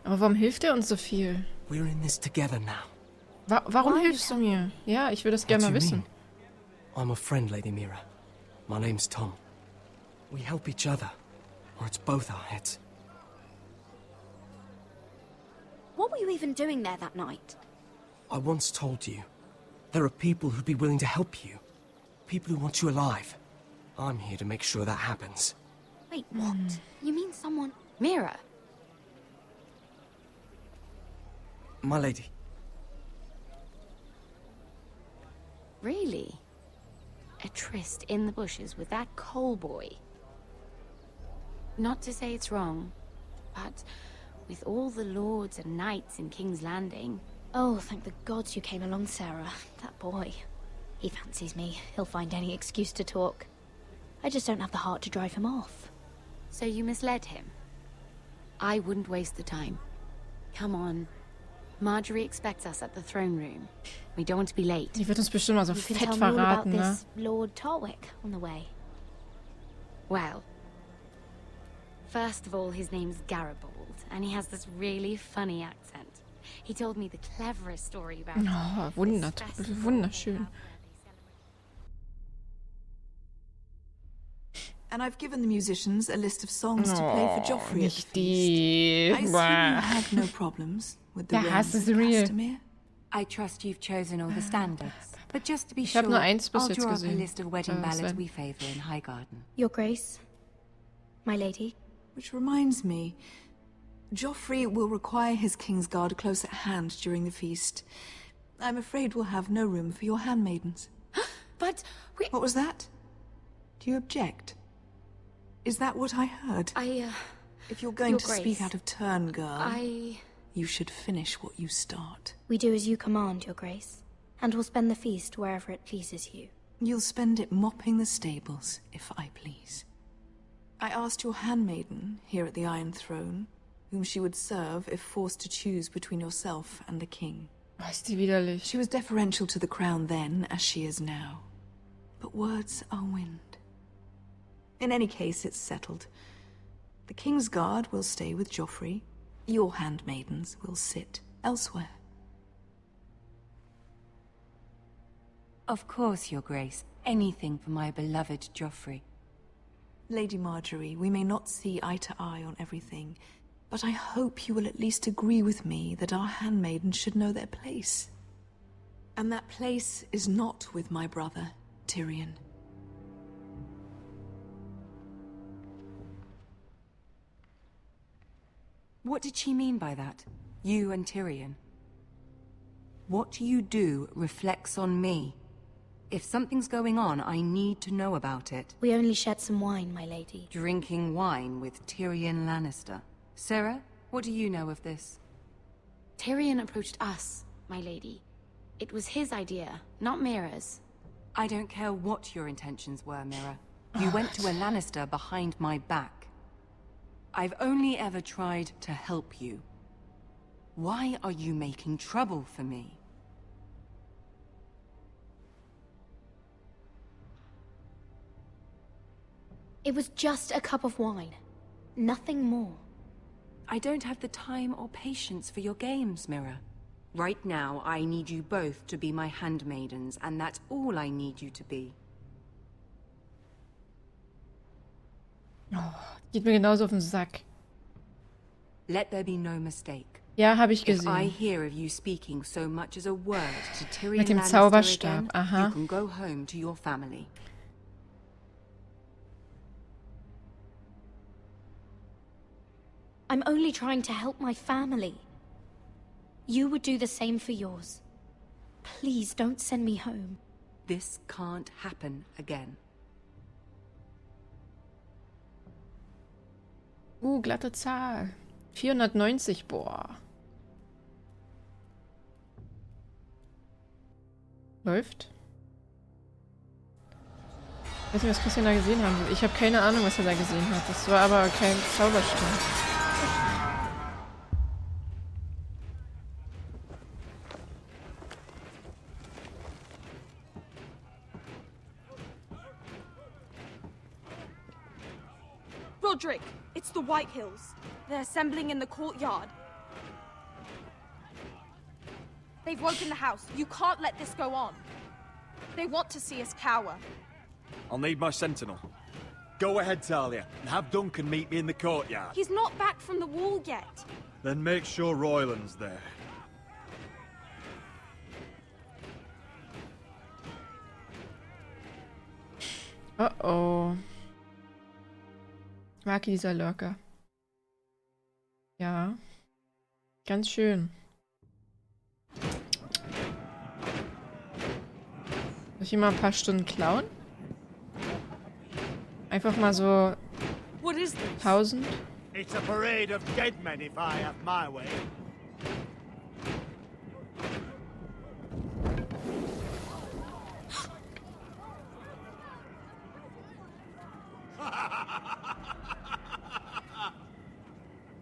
Aber warum hilft er uns so viel? We're in this together now. Warum hilfst du mir? Ja, ich würde das gerne mal wissen. I'm a friend, Lady Mira. My name's Tom. We help each other, or it's both our heads. What were you even doing there that night? I once told you, there are people who'd be willing to help you. People who want you alive. I'm here to make sure that happens. Wait, what? You mean someone... Mira. My lady. Really? A tryst in the bushes with that coal boy? Not to say it's wrong, but with all the lords and knights in King's Landing... Oh, thank the gods you came along, Sarah. That boy. He fancies me. He'll find any excuse to talk. I just don't have the heart to drive him off. So you misled him? I wouldn't waste the time. Come on. Marjorie expects us at the throne room. We don't want to be late. Die wird uns bestimmt mal so You can fett tell me all about verraten, ne? this Lord Tarwick on the way. Well, first of all, his name's Garibold, and he has this really funny accent. He told me the cleverest story about Oh, wunderschön. And I've given the musicians a list of songs to play for Joffrey at the Nicht die. feast. I assume you have no problems with the Der Hass realms ist of real. Castamere? I trust you've chosen all the standards. But just to be Ich sure, habe nur eins bis I'll jetzt draw up a gesehen. list of wedding Sven. ballads we favor in Highgarden. Your Grace, my lady. Which reminds me, Joffrey will require his Kingsguard close at hand during the feast. I'm afraid we'll have no room for your handmaidens. But we... What was that? Do you object? Is that what I heard? If you're going Your to Grace, speak out of turn, girl, I... you should finish what you start. We do as you command, Your Grace, and we'll spend the feast wherever it pleases you. You'll spend it mopping the stables, if I please. I asked your handmaiden here at the Iron Throne whom she would serve if forced to choose between yourself and the king. Oh, ist die widerlich. She was deferential to the crown then, as she is now. But words are wind. In any case, it's settled. The Kingsguard will stay with Joffrey. Your handmaidens will sit elsewhere. Of course, Your Grace. Anything for my beloved Joffrey. Lady Marjorie, we may not see eye to eye on everything, but I hope you will at least agree with me that our handmaidens should know their place. And that place is not with my brother, Tyrion. What did she mean by that? You and Tyrion? What you do reflects on me. If something's going on, I need to know about it. We only shed some wine, my lady. Drinking wine with Tyrion Lannister. Sarah, what do you know of this? Tyrion approached us, my lady. It was his idea, not Mira's. I don't care what your intentions were, Mira. You went to a Lannister behind my back. I've only ever tried to help you. Why are you making trouble for me? It was just a cup of wine. Nothing more. I don't have the time or patience for your games, Mira. Right now, I need you both to be my handmaidens, and that's all I need you to be. Oh, geht mir genauso auf den Sack. Let there be no mistake. Ja, habe ich If I gesehen. hear of you speaking so much as a word to Tyrion Mit dem Lannister Zauberstab, again, aha. you can go home to your family. I'm only trying to help my family. You would do the same for yours. Please don't send me home. This can't happen again. Glatte Zahl. 490, boah. Läuft. Ich weiß nicht, was Christian da gesehen haben will. Ich habe keine Ahnung, was er da gesehen hat. Das war aber kein Zauberstab. Roderick, it's the Whitehills. They're assembling in the courtyard. They've woken the house. You can't let this go on. They want to see us cower. I'll need my sentinel. Go ahead, Talia, and have Duncan meet me in the courtyard. He's not back from the wall yet. Then make sure Royland's there. Oh. Ich mag dieser Lurker. Ja. Ganz schön. Soll ich ihm mal ein paar Stunden klauen? Einfach mal so 1000? It's a parade of dead men if I have my way.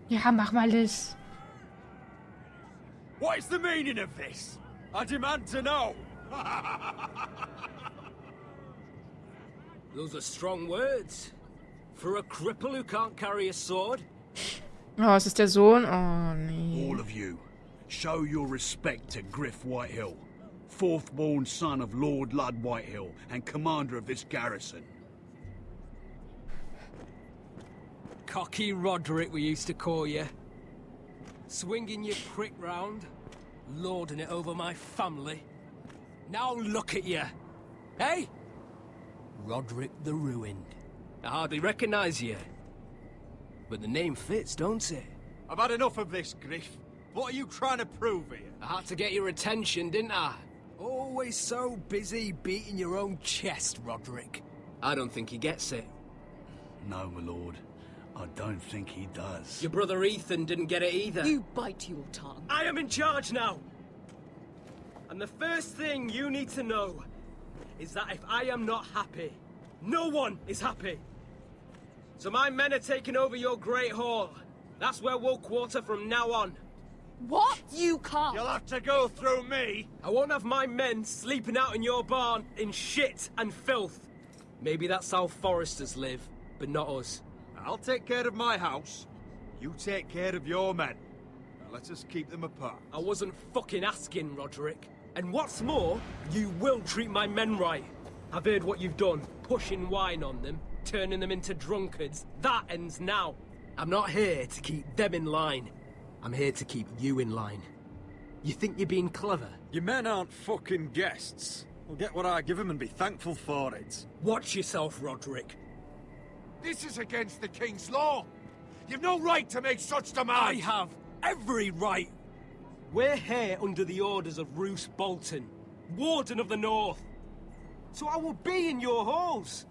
Ja, mach mal das. What is the meaning of this? I demand to know. Those are strong words. For a cripple who can't carry a sword. Oh, es ist der Sohn. Oh, nee. All of you, show your respect to Griff Whitehill, fourth-born son of Lord Lud Whitehill and commander of this garrison. Cocky Roderick, we used to call you. Swinging your prick round, lording it over my family. Now look at you. Hey? Roderick the Ruined. I hardly recognize you. But the name fits, don't it? I've had enough of this, Griff. What are you trying to prove here? I had to get your attention, didn't I? Always so busy beating your own chest, Roderick. I don't think he gets it. No, my lord. I don't think he does. Your brother Ethan didn't get it either. You bite your tongue. I am in charge now. And the first thing you need to know is that if I am not happy, no one is happy. So my men are taking over your Great Hall. That's where we'll quarter from now on. What? You can't. You'll have to go through me. I won't have my men sleeping out in your barn in shit and filth. Maybe that's how foresters live, but not us. I'll take care of my house. You take care of your men. Now let us keep them apart. I wasn't fucking asking, Roderick. And what's more, you will treat my men right. I've heard what you've done, pushing wine on them, turning them into drunkards. That ends now. I'm not here to keep them in line. I'm here to keep you in line. You think you're being clever? Your men aren't fucking guests. They'll get what I give them and be thankful for it. Watch yourself, Roderick. This is against the King's law. You've no right to make such demands. I have every right. We're here under the orders of Roose Bolton, Warden of the North. So I will be in your halls.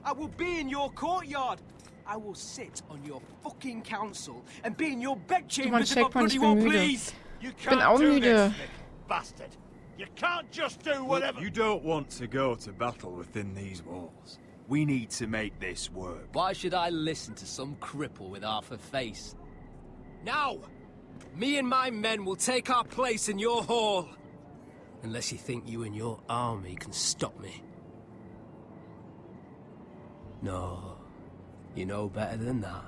I will be in your courtyard. I will sit on your fucking council and be in your bedchambers if I bloody well please. You Ich bin auch müde. bastard. You can't just do whatever. You don't want to go to battle within these walls. We need to make this work. Why should I listen to some cripple with half a face? Now, me and my men will take our place in your hall. Unless you think you and your army can stop me. No, you know better than that.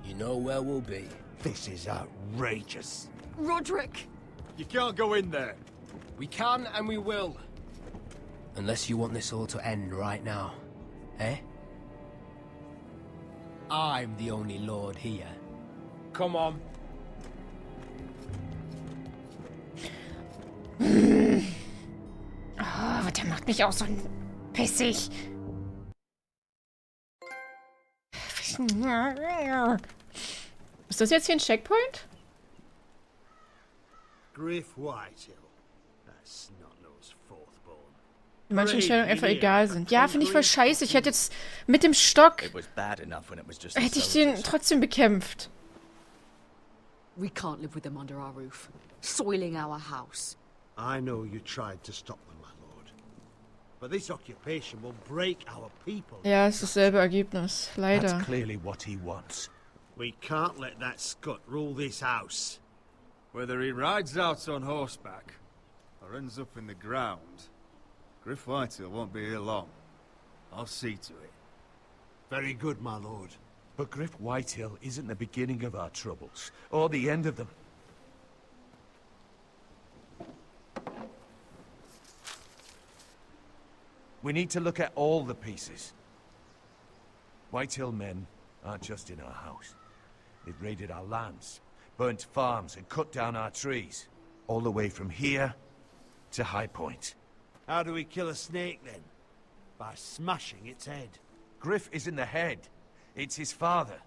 You know where we'll be. This is outrageous. Roderick! You can't go in there. We can and we will. Unless you want this all to end right now. Eh? I'm the only lord here. Come on. Oh, der macht mich auch so pissig. Ist das jetzt hier ein Checkpoint? Griff Whitehill. That's not those fourthborn. In manchen Stellungen einfach egal sind. Ja, finde ich voll scheiße. Ich hätte jetzt mit dem Stock hätte ich den trotzdem bekämpft. We can't live with them under our roof, soiling our house. I know you tried to stop them, my lord. But this occupation will break our people. Ja, es ist dasselbe Ergebnis. Leider. That's clearly what he wants. We can't let that scut rule this house. Whether he rides out on horseback or ends up in the ground, Griff Whitehill won't be here long. I'll see to it. Very good, my lord. But Griff Whitehill isn't the beginning of our troubles, or the end of them. We need to look at all the pieces. Whitehill men aren't just in our house. They've raided our lands, burnt farms and cut down our trees. All the way from here to High Point. How do we kill a snake, then? By smashing its head. Griff isn't the head. It's his father.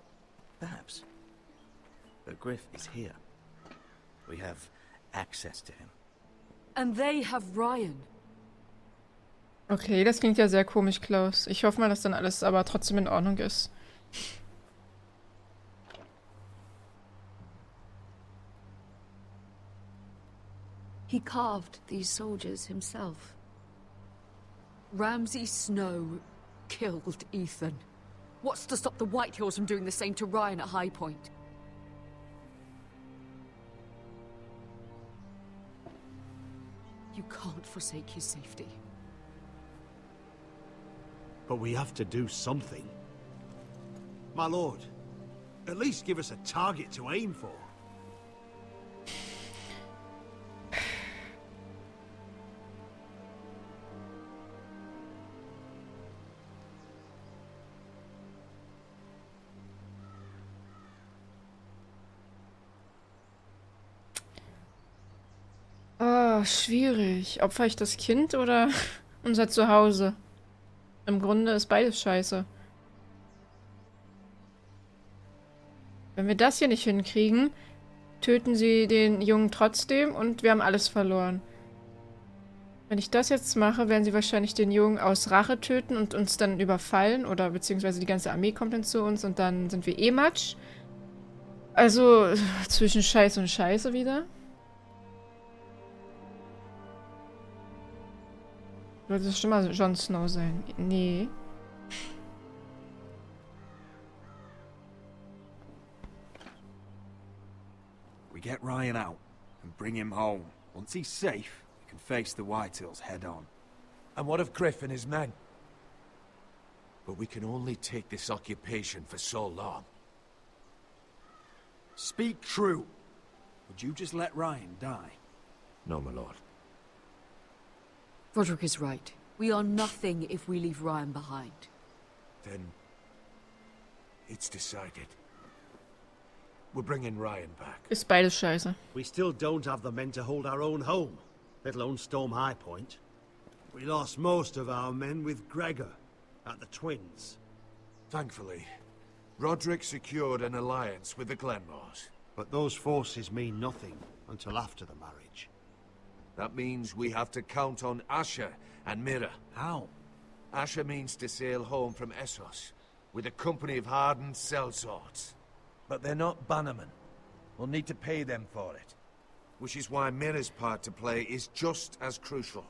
Perhaps. But Griff is here. We have access to him. And they have Ryan. Okay, das klingt ja sehr komisch, Klaus. Ich hoffe mal, dass dann alles aber trotzdem in Ordnung ist. He carved these soldiers himself. Ramsay Snow killed Ethan. What's to stop the Whitehills from doing the same to Ryan at High Point? You can't forsake his safety. But we have to do something. My lord, at least give us a target to aim for. Oh, schwierig. Opfer ich das Kind oder unser Zuhause? Im Grunde ist beides scheiße. Wenn wir das hier nicht hinkriegen, töten sie den Jungen trotzdem und wir haben alles verloren. Wenn ich das jetzt mache, werden sie wahrscheinlich den Jungen aus Rache töten und uns dann überfallen oder beziehungsweise die ganze Armee kommt dann zu uns und dann sind wir eh Matsch. Also zwischen Scheiße und Scheiße wieder. Sollte es schon mal Jon Snow sein? Nee. We get Ryan out and bring him home. Once he's safe, we can face the Whitehills head on. And what of Griff and his men? But we can only take this occupation for so long. Speak true. Would you just let Ryan die? No, my lord. Roderick is right. We are nothing if we leave Ryan behind. Then... it's decided. We're bringing Ryan back. Ist beides scheiße. We still don't have the men to hold our own home, let alone storm High Point. We lost most of our men with Gregor at the Twins. Thankfully, Roderick secured an alliance with the Glenmores. But those forces mean nothing until after the marriage. That means we have to count on Asher and Mira. How? Asher means to sail home from Essos with a company of hardened sellswords. But they're not bannermen. We'll need to pay them for it. Which is why Mira's part to play is just as crucial.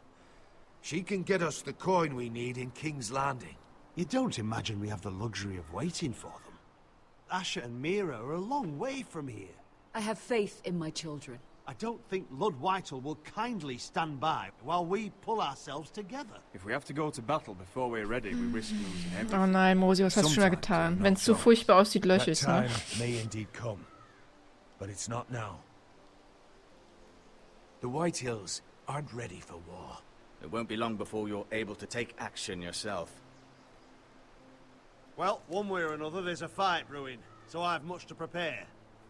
She can get us the coin we need in King's Landing. You don't imagine we have the luxury of waiting for them? Asher and Mira are a long way from here. I have faith in my children. I don't think Lord Whitehall will kindly stand by while we pull ourselves together. If we have to go to battle before we're ready, we risk losing everything. Oh nein, Mosi, was hast du schon wieder getan? Wenn es so furchtbar aussieht, lösch es, ne? That time may indeed come, but it's not now. The Whitehills aren't ready for war. It won't be long before you're able to take action yourself. Well, one way or another, there's a fight brewing, so I've much to prepare,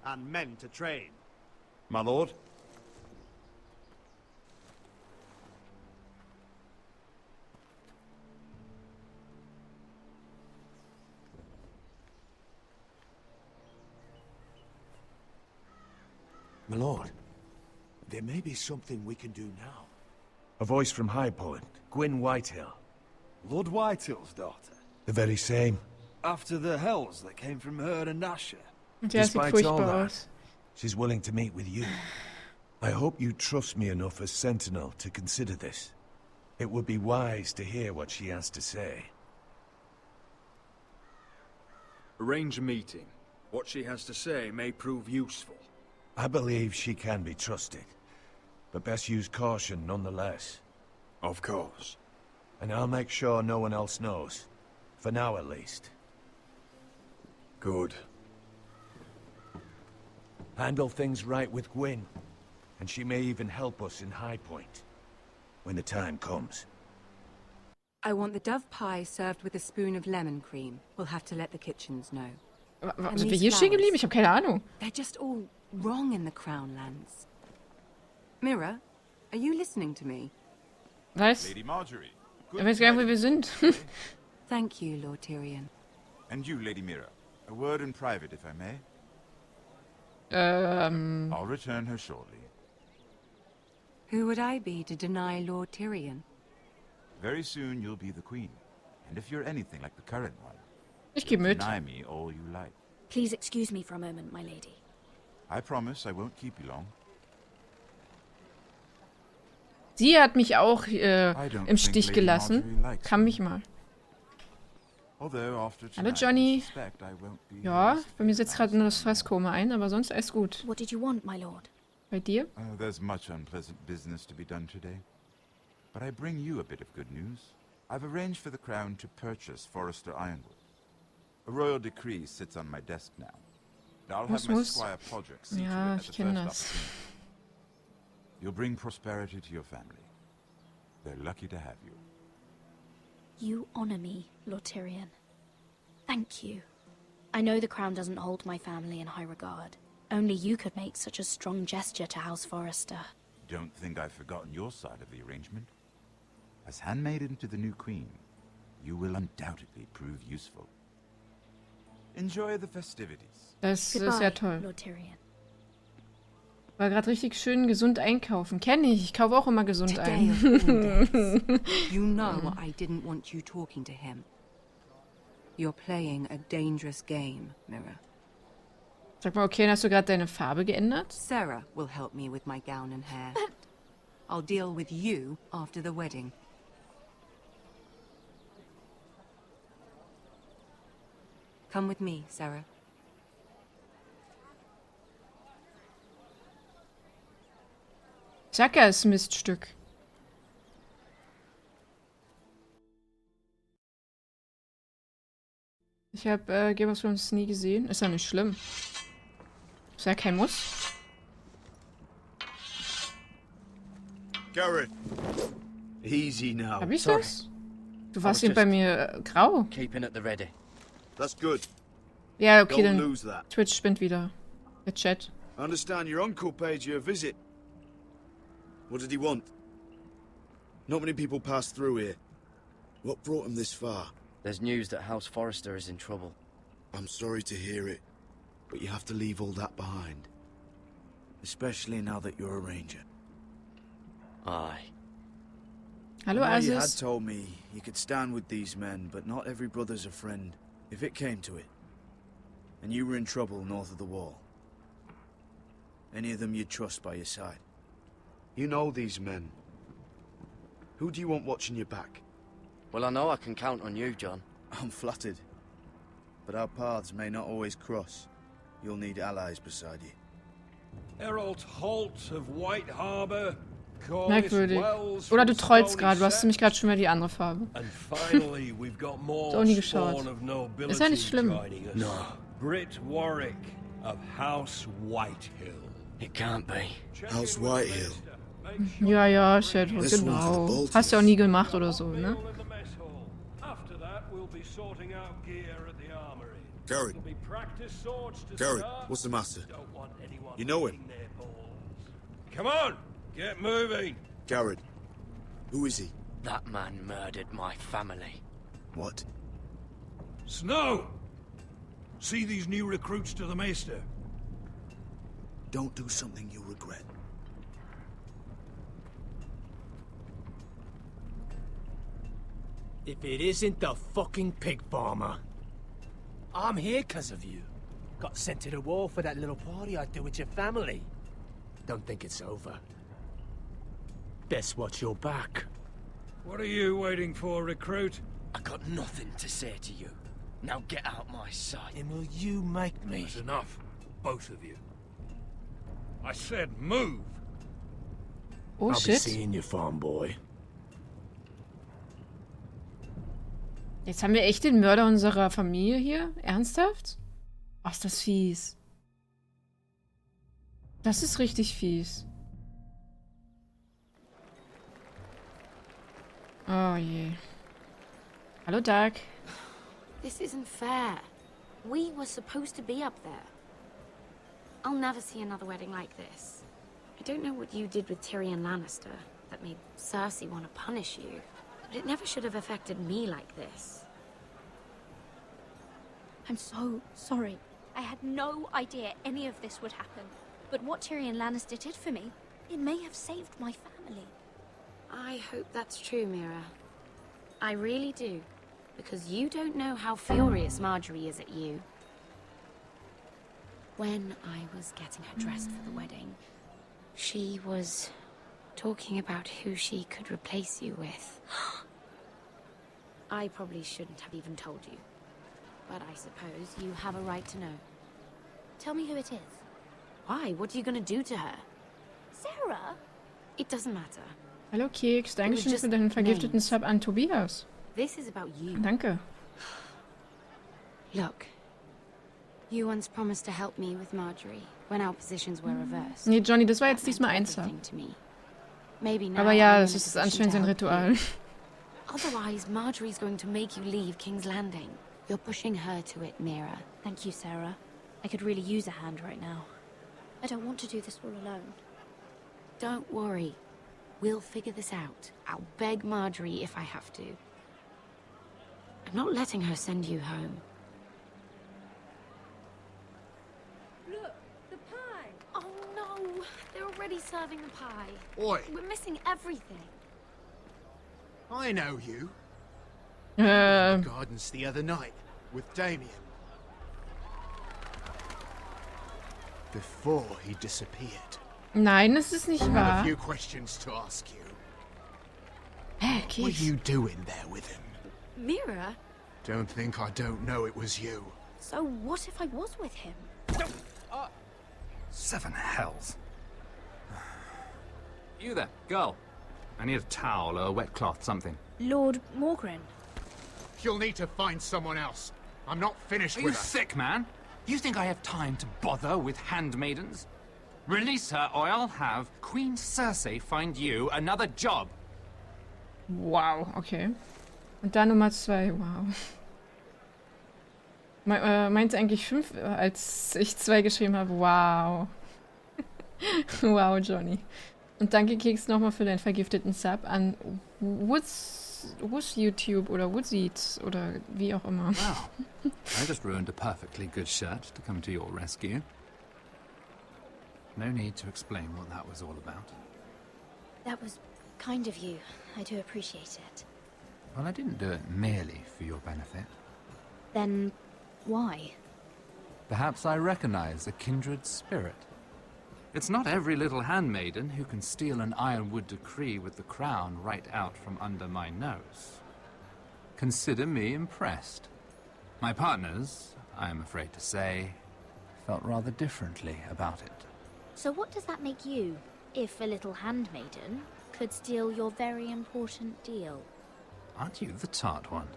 and men to train. My lord? My lord, there may be something we can do now. A voice from High Point, Gwyn Whitehill. Lord Whitehill's daughter? The very same. After the hells that came from her and Asher? Despite all that, she's willing to meet with you. I hope you trust me enough as Sentinel to consider this. It would be wise to hear what she has to say. Arrange a meeting. What she has to say may prove useful. I believe she can be trusted, but best use caution nonetheless. Of course. And I'll make sure no one else knows. For now, at least. Good. Handle things right with Gwyn, and she may even help us in High Point, when the time comes. I want the dove pie served with a spoon of lemon cream. We'll have to let the kitchens know. Sind wir hier stehen geblieben? Ich habe keine Ahnung. They're just all wrong in the Crown lands. Mira, are you listening to me? Was? Lady Marjorie. Ich weiß gar nicht, wo wir sind. Thank you, Lord Tyrion. And you, Lady Mira. A word in private, if I may. I'll return her shortly. Who would I be to deny Lord Tyrion? Very soon you'll be the queen. And if you're anything like the current one, Ich geh mit. deny me all you like. Please excuse me for a moment, my lady. I promise I won't keep you long. Sie hat mich auch im Stich gelassen. Kann mich mal. Hallo Johnny. Ja, bei mir setzt gerade nur das Fasskoma ein, aber sonst alles gut. What did you want, my lord? Bei dir? There's much unpleasant business to be done today. But I bring you a bit of good news. I've arranged for the Crown to purchase Forrester Ironwood. A royal decree sits on my desk now. I'll have my Squire Podrick see to it at the first opportunity. You'll bring prosperity to your family. They're lucky to have you. You honor me, Lord Tyrion. Thank you. I know the Crown doesn't hold my family in high regard. Only you could make such a strong gesture to House Forrester. Don't think I've forgotten your side of the arrangement. As handmaiden to the new queen, you will undoubtedly prove useful. Enjoy the festivities. Das ist ja toll. Lord Tyrion. War gerade richtig schön gesund einkaufen. Kenn ich. Ich kaufe auch immer gesund ein. You know I didn't want you talking to him. You're playing a dangerous game, Mira. Sag mal, okay, hast du gerade deine Farbe geändert? Sarah will help me with my gown and hair. I'll deal with you after the wedding. Come with me, Sarah. Sag ja, ist ein Miststück. Ich habe Game of Thrones nie gesehen. Ist ja nicht schlimm. Ist ja kein Muss. Garrett. Easy now. Hab ich das? Du warst eben bei mir grau. Keeping at the ready. That's good. Ja, okay, Don't dann lose that. Twitch spinnt wieder. Der Chat. I understand your uncle paid you a visit. What did he want? Not many people pass through here. What brought him this far? There's news that House Forrester is in trouble. I'm sorry to hear it, but you have to leave all that behind. Especially now that you're a ranger. Aye. Hallo, I know you had Aziz. told me you could stand with these men, but not every brother's a friend, if it came to it. And you were in trouble north of the wall. Any of them you'd trust by your side. You know these men. Who do you want watching your back? Well, I know I can count on you, John. I'm flattered. But our paths may not always cross. You'll need allies beside you. Herald Holt of White Harbor. Merkwürdig. Oder du trollst gerade. Du hast nämlich gerade schon wieder die andere Farbe. Ist auch nie geschaut. Ist ja nicht schlimm. No. Britt Warwick of House Whitehill. It can't be. House Whitehill. Ja, ja, Shadow, genau. Hast du auch nie gemacht oder so, ne? Garrett. Garrett, what's the matter? You know him? Come on, get moving. Garrett, who is he? That man murdered my family. What? Snow! See these new recruits to the Maester? Don't do something you'll regret. If it isn't the fucking pig farmer. I'm here 'cause of you. Got sent to the war for that little party I did with your family. Don't think it's over. Best watch your back. What are you waiting for, recruit? I got nothing to say to you. Now get out my sight. And will you make me? That's enough, both of you. I said move. Oh, I'll shit. be seeing you, farm boy. Jetzt haben wir echt den Mörder unserer Familie hier? Ernsthaft? Ach, ist das fies. Das ist richtig fies. Oh je. Hallo, Doug. This isn't fair. We were supposed to be up there. I'll never see another wedding like this. I don't know what you did with Tyrion Lannister that made Cersei want to punish you, but it never should have affected me like this. I'm so sorry. I had no idea any of this would happen. But what Tyrion Lannister did for me, it may have saved my family. I hope that's true, Mira. I really do. Because you don't know how furious Marjorie is at you. When I was getting her dressed for the wedding, she was talking about who she could replace you with. I probably shouldn't have even told you. But I suppose you have a right to know. Tell me who it is. Why? What are you going to do to her? Sarah? It doesn't matter. Hallo Keks, Dankeschön für deinen vergifteten Sub an Tobias. This is about you. Danke. Look, you once promised to help me with Marjorie when our positions were reversed. Nee, Johnny, das war jetzt diesmal Einser. Aber ja, das ist anscheinend sein Ritual. Otherwise, Marjorie's going to make you leave King's Landing. You're pushing her to it, Mira. Thank you, Sarah. I could really use a hand right now. I don't want to do this all alone. Don't worry. We'll figure this out. I'll beg Marjorie if I have to. I'm not letting her send you home. Look, the pie! Oh no! They're already serving the pie. Oi! We're missing everything. I know you. Gardens the other night with Damien. Before he disappeared. Nein, das ist nicht I have wahr. a few questions to ask you. What were you doing there with him? Mira? Don't think I don't know it was you. So what if I was with him? Seven hells. You there, girl. I need a towel or a wet cloth, something. Lord Morgren. You'll need to find someone else. I'm not finished Are with you her. sick, man? You think I have time to bother with handmaidens? Release her or I'll have Queen Cersei find you another job. Wow, okay. Und da Nummer 2, wow. Meinte eigentlich 5, als ich 2 geschrieben habe. Wow. Wow, Johnny. Und danke Keks nochmal für deinen vergifteten Sub an Woods YouTube oder Woodseeds oder wie auch immer. Wow. I just ruined a perfectly good shirt to come to your rescue. No need to explain what that was all about. That was kind of you. I do appreciate it. Well, I didn't do it merely for your benefit. Then why? Perhaps I recognize a kindred spirit. It's not every little handmaiden who can steal an ironwood decree with the crown right out from under my nose. Consider me impressed. My partners, I am afraid to say, felt rather differently about it. So what does that make you, if a little handmaiden could steal your very important deal? Aren't you the tart one?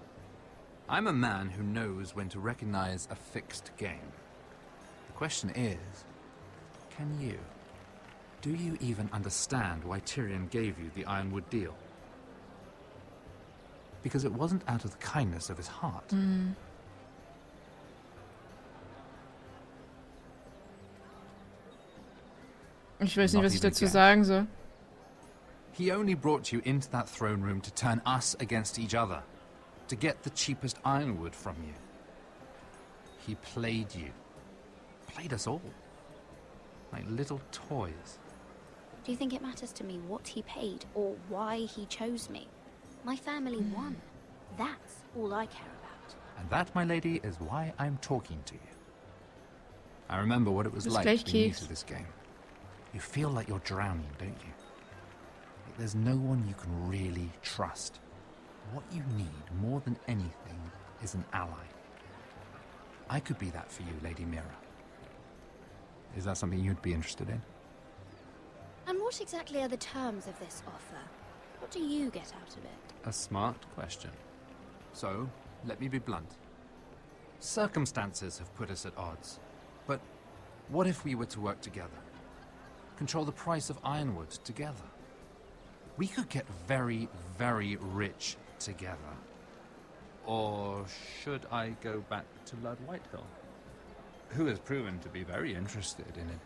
I'm a man who knows when to recognize a fixed game. The question is, can you? Do you even understand why Tyrion gave you the Ironwood deal? Because it wasn't out of the kindness of his heart. Ich weiß nicht, was ich dazu sagen soll. He only brought you into that throne room to turn us against each other, to get the cheapest ironwood from you. He played you. Played us all. Like little toys. Do you think it matters to me what he paid or why he chose me? My family won. That's all I care about. And that, my lady, is why I'm talking to you. I remember what it was Bis like gleich, to be new Keks. to this game. You feel like you're drowning, don't you? Like there's no one you can really trust. What you need more than anything is an ally. I could be that for you, Lady Mira. Is that something you'd be interested in? And what exactly are the terms of this offer? What do you get out of it? A smart question. So, let me be blunt. Circumstances have put us at odds. But what if we were to work together? Control the price of ironwood together? We could get very, very rich together. Or should I go back to Lord Whitehill, who has proven to be very interested in it?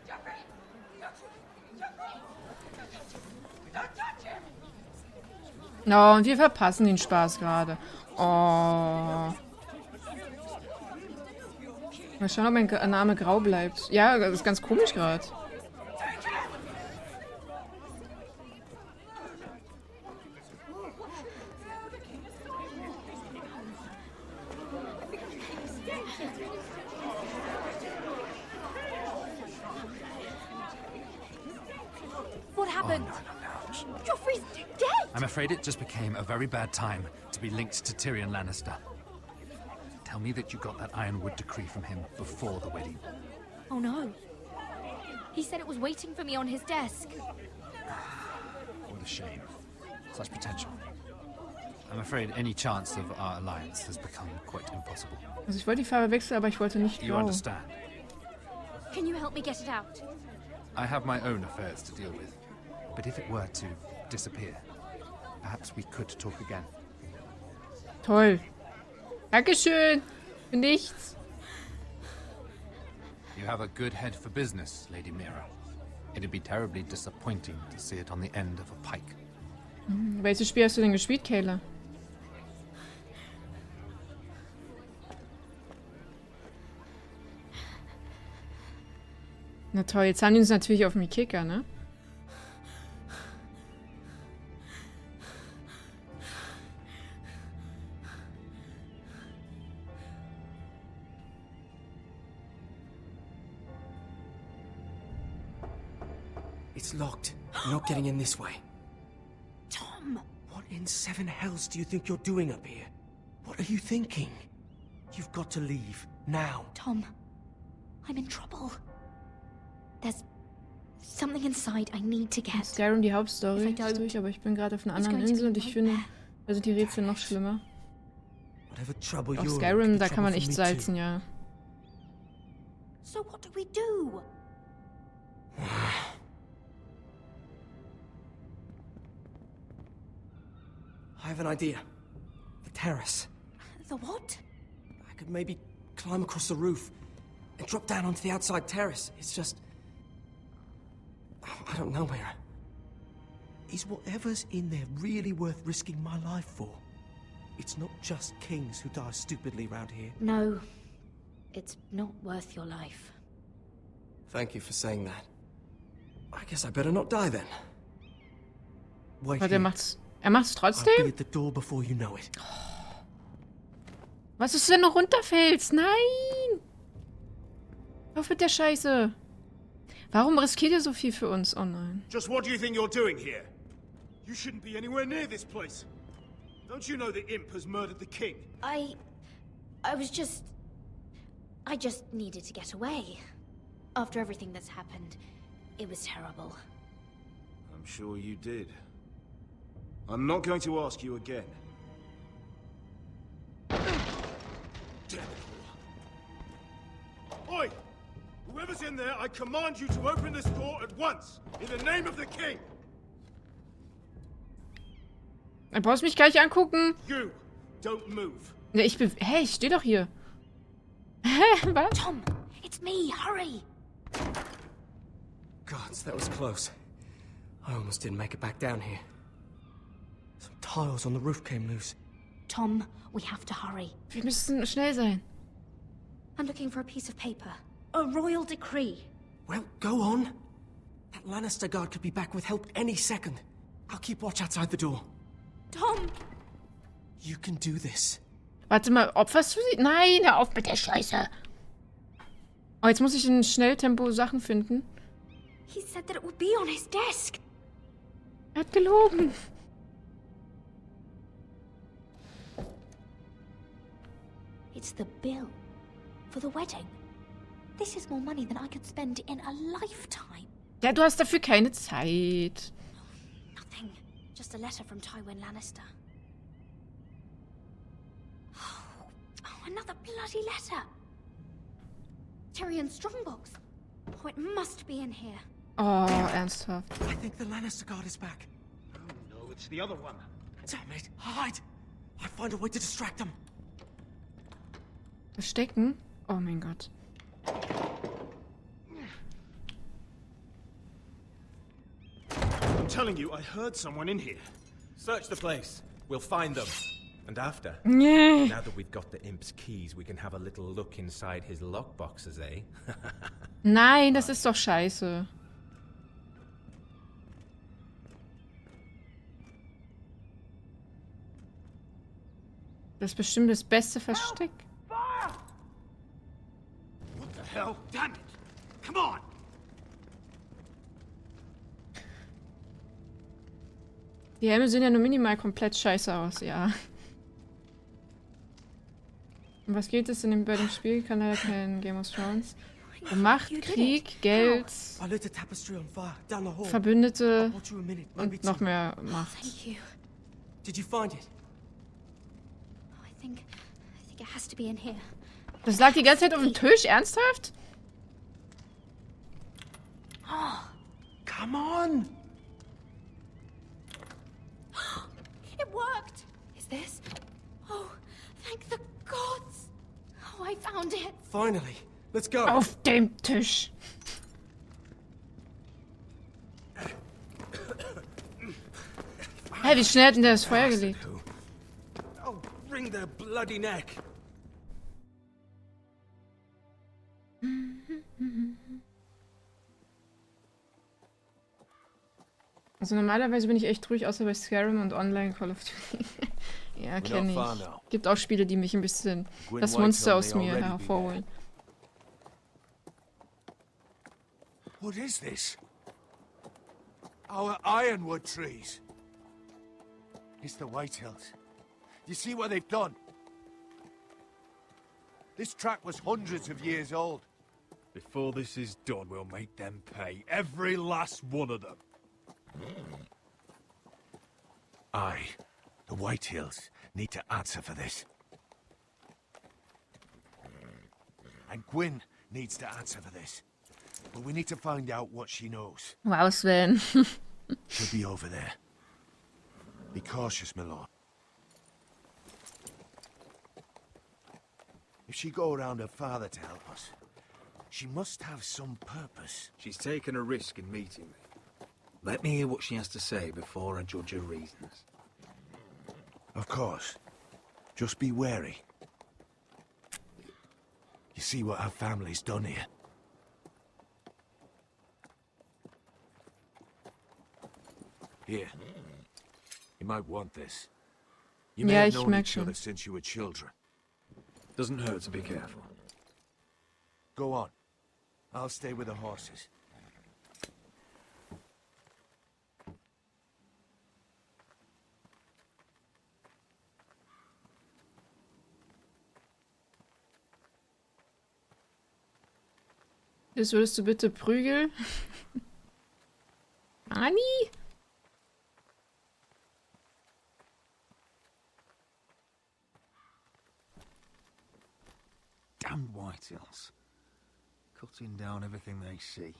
Oh, und wir verpassen den Spaß gerade. Oh. Mal schauen, ob mein Name grau bleibt. Ja, das ist ganz komisch gerade. What happened? Joffrey's dead! I'm afraid it just became a very bad time to be linked to Tyrion Lannister. Tell me that you got that ironwood decree from him before the wedding. Oh no. He said it was waiting for me on his desk. What a shame. such potential. I'm afraid any chance of our alliance has become quite impossible. Also ich wollte die Farbe wechseln, aber ich wollte nicht You blau. understand? Can you help me get it out? I have my own affairs to deal with. But if it were to disappear, perhaps we could talk again. Toll. Dankeschön. Für nichts. You have a good head for business, Lady Mira. It'd be terribly disappointing to see it on the end of a pike. Welches Spiel hast du denn gespielt, Kayla? Na toll, jetzt haben die uns natürlich auf dem Kicker, ne? It's locked. You're not getting in this way. Tom! What in seven hells do you think you're doing up here? What are you thinking? You've got to leave. Now. Tom, I'm in trouble. There's something inside I need to get. Skyrim, die Hauptstory ist durch, aber ich bin gerade auf einer anderen Insel und ich finde, da sind die Rätsel noch schlimmer. Auf Skyrim, da kann man echt salzen, ja. So what do we do? I have an idea. The terrace. The what? I could maybe climb across the roof and drop down onto the outside terrace. It's just... I don't know, Mira. Is whatever's in there really worth risking my life for? It's not just kings who die stupidly round here. No, it's not worth your life. Thank you for saying that. I guess I better not die then. Wait Aber here. Er macht's trotzdem? I'll be at the door before you know it. Was ist, wenn du runterfällst? Nein! Auf mit der Scheiße. Warum riskiert ihr so viel für uns? Oh nein. Just what do you think you're doing here? You shouldn't be anywhere near this place. Don't you know the imp has murdered the king? I just needed to get away. After everything that's happened, it was terrible. I'm sure you did. I'm not going to ask you again. Damn it all. Oi! Whoever's in there, I command you to open this door at once! In the name of the king! Du brauchst mich gleich angucken. You, don't move. Ja, hey, ich stehe doch hier. Hä? Was? Tom, it's me, hurry! Gods, that was close. I almost didn't make it back down here. Some tiles on the roof came loose. Tom, we have to hurry. Wir müssen schnell sein. I'm looking for a piece of paper. A royal decree. Well, go on. That Lannister guard could be back with help any second. I'll keep watch outside the door. Tom! You can do this. Warte mal, opferst du sie? Nein, hör auf mit der Scheiße. Oh, jetzt muss ich in Schnelltempo Sachen finden. He said that it would be on his desk. Er hat gelogen. It's the bill for the wedding. This is more money than I could spend in a lifetime. Ja, du hast dafür keine Zeit. Nothing. Just a letter from Tywin Lannister. Oh, another bloody letter. Tyrion's strongbox. Oh, it must be in here. Oh, ernsthaft. I think the Lannister guard is back. Oh no, it's the other one. Damn it, hide! I'll find a way to distract them. Verstecken? Oh mein Gott. I'm telling you, I heard someone in here. Search the place. We'll find them. And after, Yeah. now that we've got the imp's keys, we can have a little look inside his lockboxes, eh? Nein, das ist doch scheiße. Das ist bestimmt das beste Versteck. What the hell? Damn it! Come on! Die Helme sehen ja nur minimal komplett scheiße aus, ja. Um was geht es bei dem Spiel? Kann leider kein Game of Thrones. Um Macht, Krieg, Geld, Verbündete und noch mehr Macht. Did you find it? I think it has to be in here. Das lag die ganze Zeit auf dem Tisch, ernsthaft? Oh, come on! It worked! Is this? Oh, thank the gods! Oh, I found it! Finally, let's go! Auf dem Tisch. Hey, wie schnell hat denn der das Feuer gelegt? Oh, wring their bloody neck! Also normalerweise bin ich echt ruhig, außer bei Skyrim und Online Call of Duty. Ja, kenne ich. Gibt auch Spiele, die mich ein bisschen das Monster aus mir hervorholen. What is this? Our ironwood trees. It's the Whitehills. You see what they've done? This track was hundreds of years old. Before this is done, we'll make them pay. Every last one of them. Aye. The Whitehills need to answer for this. And Gwyn needs to answer for this. But we need to find out what she knows. Wow, Sven. She'll be over there. Be cautious, my lord. If she go around her father to help us, she must have some purpose. She's taken a risk in meeting me. Let me hear what she has to say before I judge her reasons. Of course. Just be wary. You see what our family's done here. Here. You might want this. You may have known each other since you were children. Doesn't hurt to be careful. Go on. I'll stay with the horses. Jetzt würdest du bitte Prügel? Ani? Damned Whitehills. Cutting down everything they see.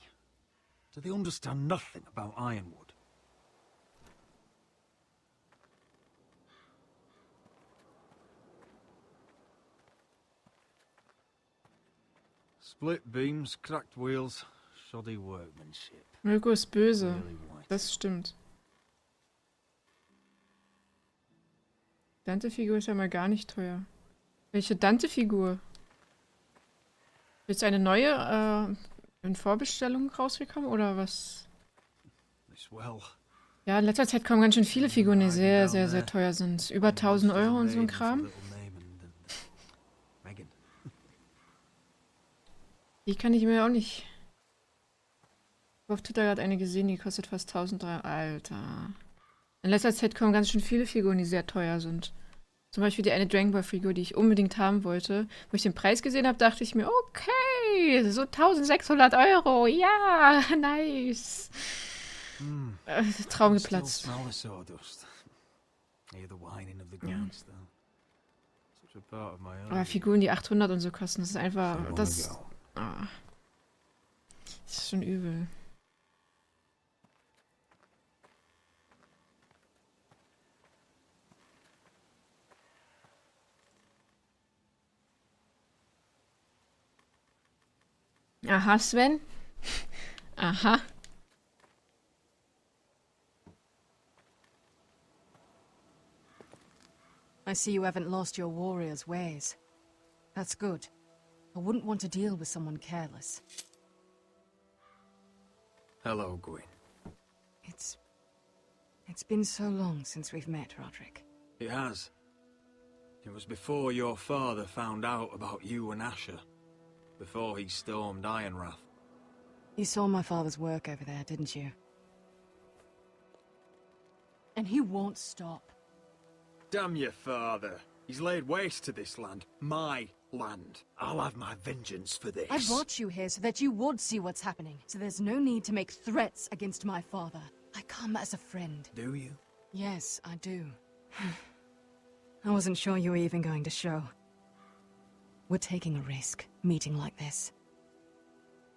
Do they understand nothing about Ironwood? Split beams, cracked wheels, shoddy workmanship. Mirko ist böse. Das stimmt. Dante-Figur ist ja mal gar nicht teuer. Welche Dante-Figur? Ist eine neue in Vorbestellung rausgekommen oder was? Ja, in letzter Zeit kommen ganz schön viele Figuren, die sehr, sehr, sehr teuer sind. Über 1000 Euro und so ein Kram. Die kann ich mir auch nicht. Ich habe auf Twitter gerade eine gesehen, die kostet fast 1300. Alter. In letzter Zeit kommen ganz schön viele Figuren, die sehr teuer sind. Zum Beispiel die eine Dragon Ball Figur, die ich unbedingt haben wollte. Wo ich den Preis gesehen habe, dachte ich mir, okay, so 1600 Euro, ja, nice. Traum geplatzt. Ja. Aber Figuren, die 800 und so kosten, das ist einfach, das ist schon übel. Aha, Sven. Aha. I see you haven't lost your warrior's ways. That's good. I wouldn't want to deal with someone careless. Hello, Gwyn. It's been so long since we've met, Roderick. It has. It was before your father found out about you and Asher. Before he stormed Ironrath. You saw my father's work over there, didn't you? And he won't stop. Damn your father. He's laid waste to this land. My land. I'll have my vengeance for this. I brought you here so that you would see what's happening. So there's no need to make threats against my father. I come as a friend. Do you? Yes, I do. I wasn't sure you were even going to show. We're taking a risk, meeting like this.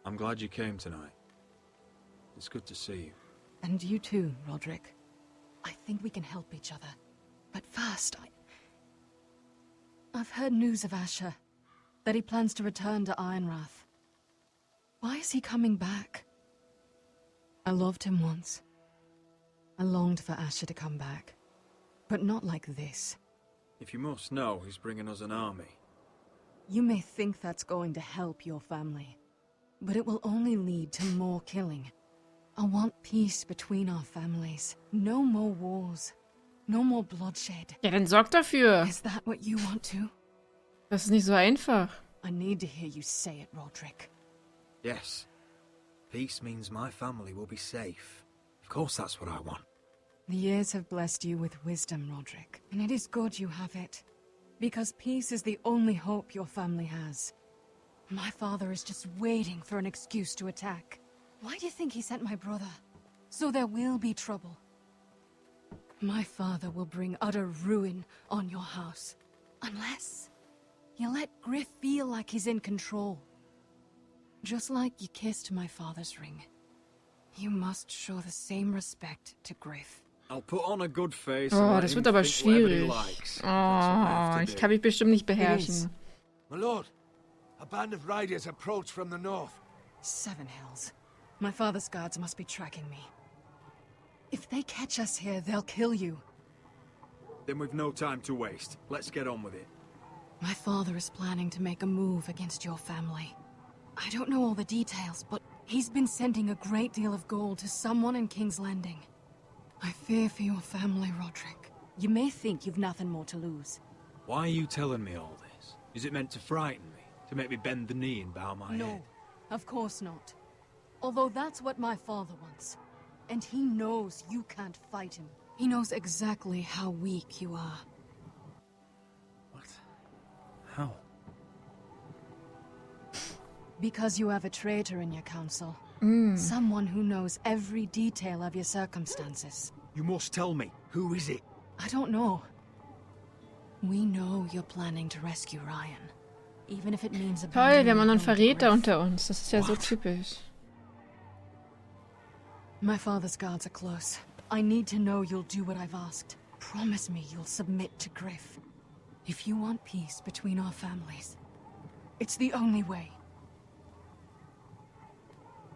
I'm glad you came tonight. It's good to see you. And you too, Roderick. I think we can help each other. But first, I've heard news of Asher. That he plans to return to Ironrath. Why is he coming back? I loved him once. I longed for Asher to come back. But not like this. If you must know, he's bringing us an army. You may think that's going to help your family. But it will only lead to more killing. I want peace between our families. No more wars. No more bloodshed. Ja, dann sorg dafür. Is that what you want to? Das ist nicht so einfach. I need to hear you say it, Roderick. Yes. Peace means my family will be safe. Of course that's what I want. The years have blessed you with wisdom, Roderick. And it is good you have it. Because peace is the only hope your family has. My father is just waiting for an excuse to attack. Why do you think he sent my brother? So there will be trouble. My father will bring utter ruin on your house. Unless you let Griff feel like he's in control. Just like you kissed my father's ring. You must show the same respect to Griff. I'll put on a good face. Oh, das wird aber schwierig. Oh, ich kann mich bestimmt nicht beherrschen. My lord, a band of riders approach from the north. Seven Hills. My father's guards must be tracking me. If they catch us here, they'll kill you. Then we've no time to waste. Let's get on with it. My father is planning to make a move against your family. I don't know all the details, but he's been sending a great deal of gold to someone in King's Landing. I fear for your family, Roderick. You may think you've nothing more to lose. Why are you telling me all this? Is it meant to frighten me? To make me bend the knee and bow my head? No, of course not. Although that's what my father wants. And he knows you can't fight him. He knows exactly how weak you are. What? How? Because you have a traitor in your council. Someone who knows every detail of your circumstances. You must tell me. Who is it? I don't know. We know you're planning to rescue Ryan. Even if it means Toll, wir haben noch einen Verräter unter uns. Das ist ja so typisch. My father's guards are close. I need to know you'll do what I've asked. Promise me you'll submit to Griff. If you want peace between our families, it's the only way.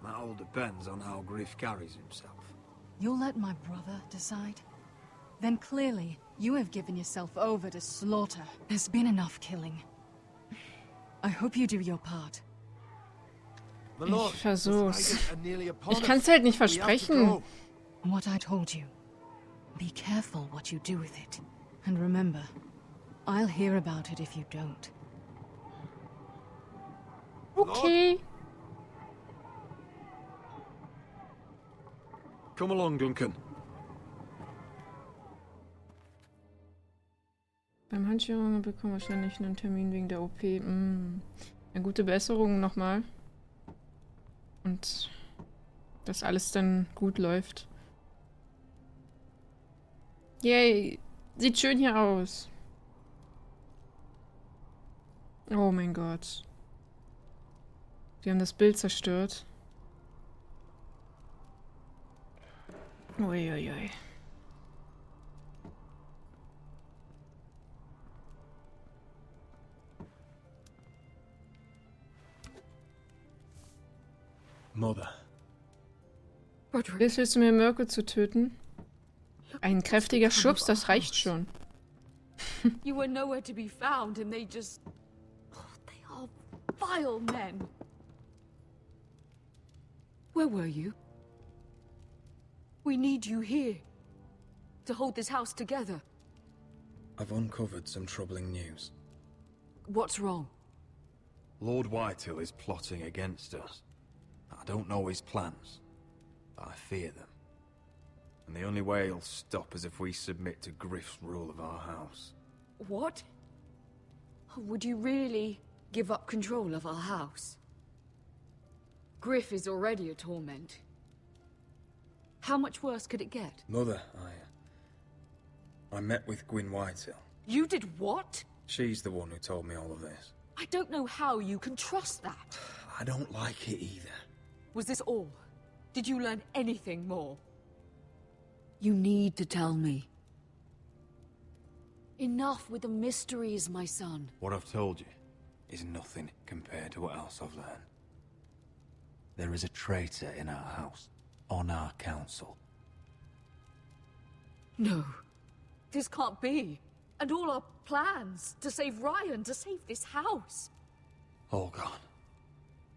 That all depends on how Griff carries himself. You'll let my brother decide? Then clearly, you have given yourself over to slaughter. There's been enough killing. I hope you do your part. Ich versuch's. Ich kann's halt nicht versprechen. What I told you. Be careful what you do with it. And remember, I'll hear about it if you don't. Okay. Come along, Duncan. Beim Handschirungen bekommen wir wahrscheinlich einen Termin wegen der OP. Eine gute Besserung nochmal. Und dass alles dann gut läuft. Yay! Sieht schön hier aus. Oh mein Gott. Die haben das Bild zerstört. Uiuiui. Mother. Willst du mir Mirko zu töten? Ein kräftiger Schubs, das reicht schon. You were nowhere to be found and they just... Oh, they are vile men. Where were you? We need you here. To hold this house together. I've uncovered some troubling news. What's wrong? Lord Whitehill is plotting against us. I don't know his plans, but I fear them. And the only way he'll stop is if we submit to Griff's rule of our house. What? Would you really give up control of our house? Griff is already a torment. How much worse could it get? Mother, I met with Gwyn Whitehill. You did what? She's the one who told me all of this. I don't know how you can trust that. I don't like it either. Was this all? Did you learn anything more? You need to tell me. Enough with the mysteries, my son. What I've told you is nothing compared to what else I've learned. There is a traitor in our house, on our council. No. This can't be. And all our plans to save Ryan, to save this house. All gone.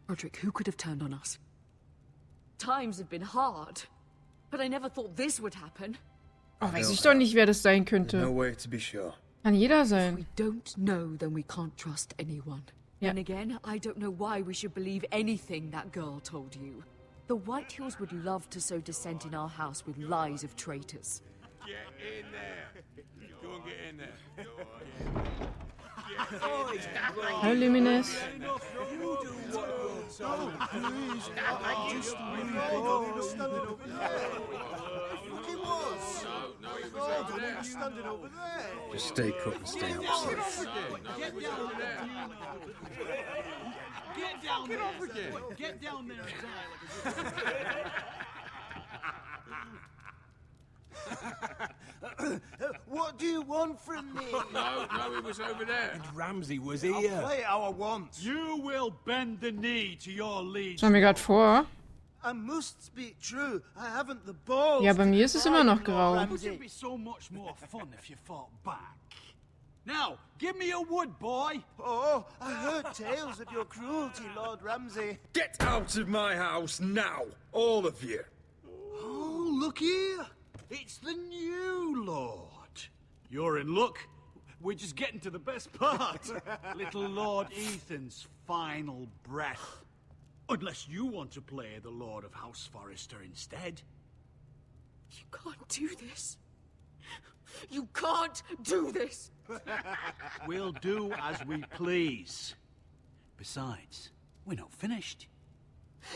Roderick, who could have turned on us? Times have been hard, but I never thought this would happen. Oh, weiß ich doch nicht, wer das sein könnte. No way to be sure. Kann jeder sein. If we don't know, then we can't trust anyone. Yeah. And again, I don't know why we should believe anything that girl told you. The Whitehills would love to sow dissent in our house with lies of traitors. Get in there. Go and get in there. Hallo, Luminous. Just stay put and stay outside. Get down there. Get down there and What do you want from me? No, it was over there. And Ramsay was here. I'll play it how I want. You will bend the knee to your lead. Schau mir gerade vor. I must speak true. I haven't the balls. Ja, bei mir ist es immer noch grau. It would be so much more fun if you fought back. Now, give me a wood, boy. Oh, I heard tales of your cruelty, Lord Ramsay. Get out of my house now, all of you. Oh, look here. It's the new Lord. You're in luck. We're just getting to the best part. Little Lord Ethan's final breath. Unless you want to play the Lord of House Forrester instead. You can't do this. You can't do this. We'll do as we please. Besides, we're not finished.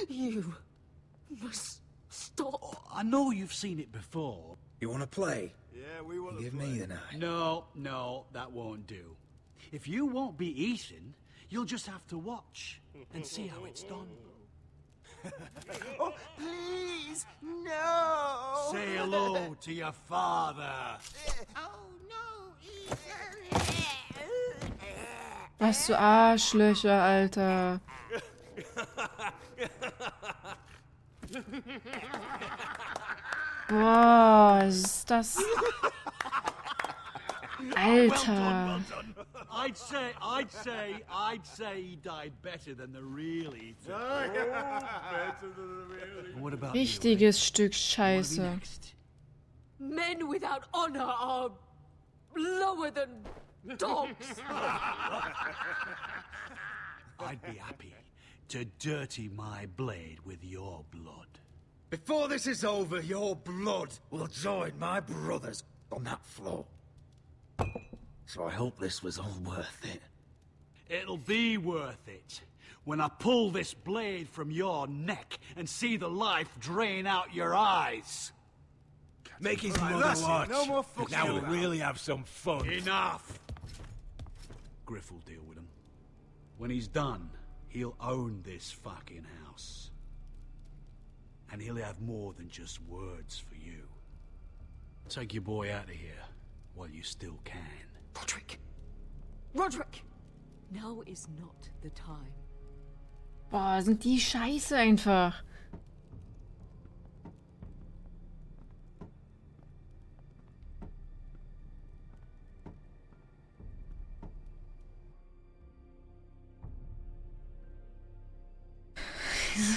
You must stop. I know you've seen it before. You want to play? Yeah, we want to Give me the knife. No, that won't do. If you won't be Ethan, you'll just have to watch and see how it's done. Oh, please, no! Say hello to your father. Oh, no, Ethan! Was für Arschlöcher, Alter. Boah, ist das... Alter. I'd say he died better than the real Ethan. What about Richtiges Stück Scheiße. Men without honor are lower than dogs. I'd be happy to dirty my blade with your blood. Before this is over, your blood will join my brother's on that floor. So I hope this was all worth it. It'll be worth it when I pull this blade from your neck and see the life drain out your eyes. Make his Right, mother that's it. watch. No more fucking Now we'll around. really have some fun. Enough! Griff will deal with him. When he's done, he'll own this fucking house. And he'll have more than just words for you. Take your boy out of here while you still can. Roderick! Roderick! Now is not the time. Boah, sind die scheiße einfach.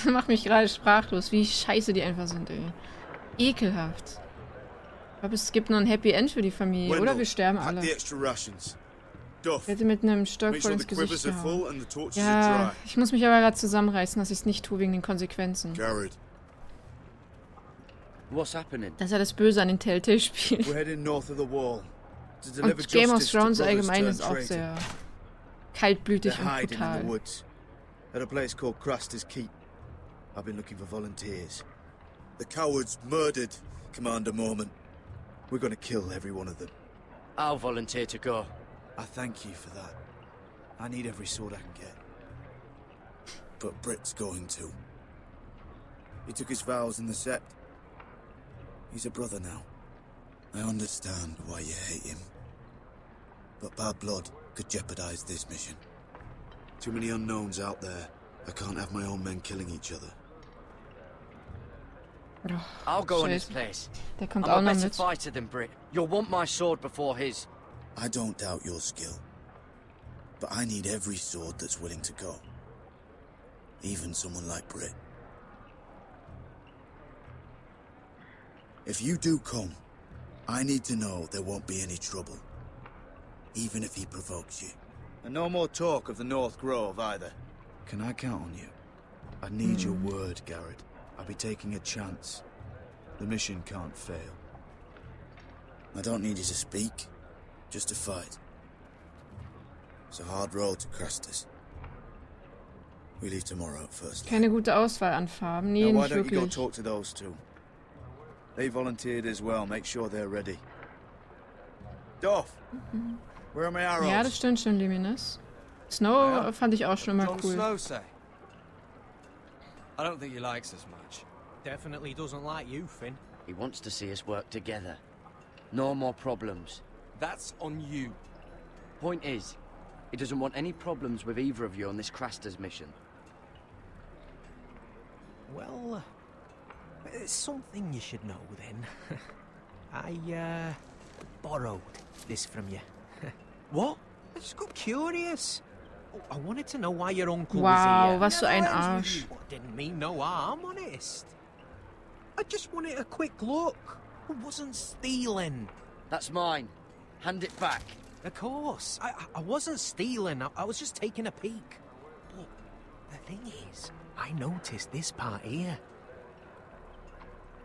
Das macht mich gerade sprachlos, wie scheiße die einfach sind, ey. Ekelhaft. Ich glaube, es gibt noch ein Happy End für die Familie, oder? Wir sterben alle. Ich hätte mit einem Stock voll ins Gesicht gehauen. Ja, ich muss mich aber gerade zusammenreißen, dass ich es nicht tue wegen den Konsequenzen. What's happening? Das ist ja das Böse an den Telltale-Spielen. We're heading north of the wall to deliver Und Game of justice to Thrones brothers allgemein turned ist auch traitor. sehr kaltblütig They're und hiding in the brutal. woods at a place called Craster's Keep. I've been looking for volunteers. The cowards murdered Commander Mormon. We're gonna kill every one of them. I'll volunteer to go. I thank you for that. I need every sword I can get. But Britt's going too. He took his vows in the Sept. He's a brother now. I understand why you hate him. But bad blood could jeopardize this mission. Too many unknowns out there. I can't have my own men killing each other. I'll go in his place. Der kommt I'm auch a noch better mit. fighter than Britt. You'll want my sword before his. I don't doubt your skill. But I need every sword that's willing to go. Even someone like Britt. If you do come, I need to know there won't be any trouble. Even if he provokes you. And no more talk of the North Grove either. Can I count on you? I need your word, Garrett. I'll be taking a chance. The mission can't fail. I don't need you to speak, just to fight. It's a hard road to Crastus. We leave tomorrow at first. Keine gute Auswahl an Farben. Nee, Now why nicht don't you go wirklich. talk to those two? They volunteered as well. Make sure they're ready. Dorf, where are my arrows? Ja, das stimmt schon, Luminous. Snow fand ich auch schon immer Jon cool. Snow say? I don't think he likes us much. Definitely doesn't like you, Finn. He wants to see us work together. No more problems. That's on you. Point is, he doesn't want any problems with either of you on this Crastus mission. Well, it's something you should know then. I borrowed this from you. What? I just got curious. I wanted to know why your uncle Wow, was here. was für ein Never ends with Arsch. you. Well, didn't mean no harm, honest. I just wanted a quick look. I wasn't stealing. That's mine. Hand it back. Of course. I wasn't stealing. I was just taking a peek. But the thing is, I noticed this part here.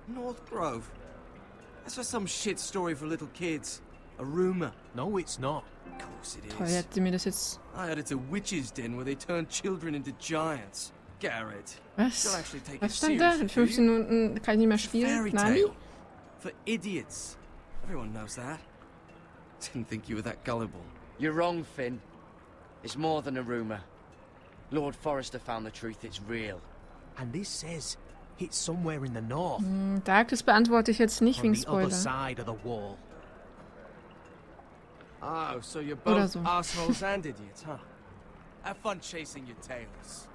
North Grove? That's just some shit story for little kids. A rumor. No, it's not. Of course it Toll, is. hat sie mir das jetzt... I heard it's a witch's den where they turn children into giants. Garrett. Was? You'll actually take Was it stand da? In seriously, 15 Minuten kann ich nicht mehr spielen? Fairy Nani? tale. For idiots. Everyone knows that. Didn't think you were that gullible. You're wrong, Finn. It's more than a rumor. Lord Forrester found the truth. It's real. And this says it's somewhere in the north. Darkness beantworte ich jetzt nicht On wegen the other Spoiler. side of the wall. Oh, so you're Oder both so. assholes and idiots, huh? Have fun chasing your tails.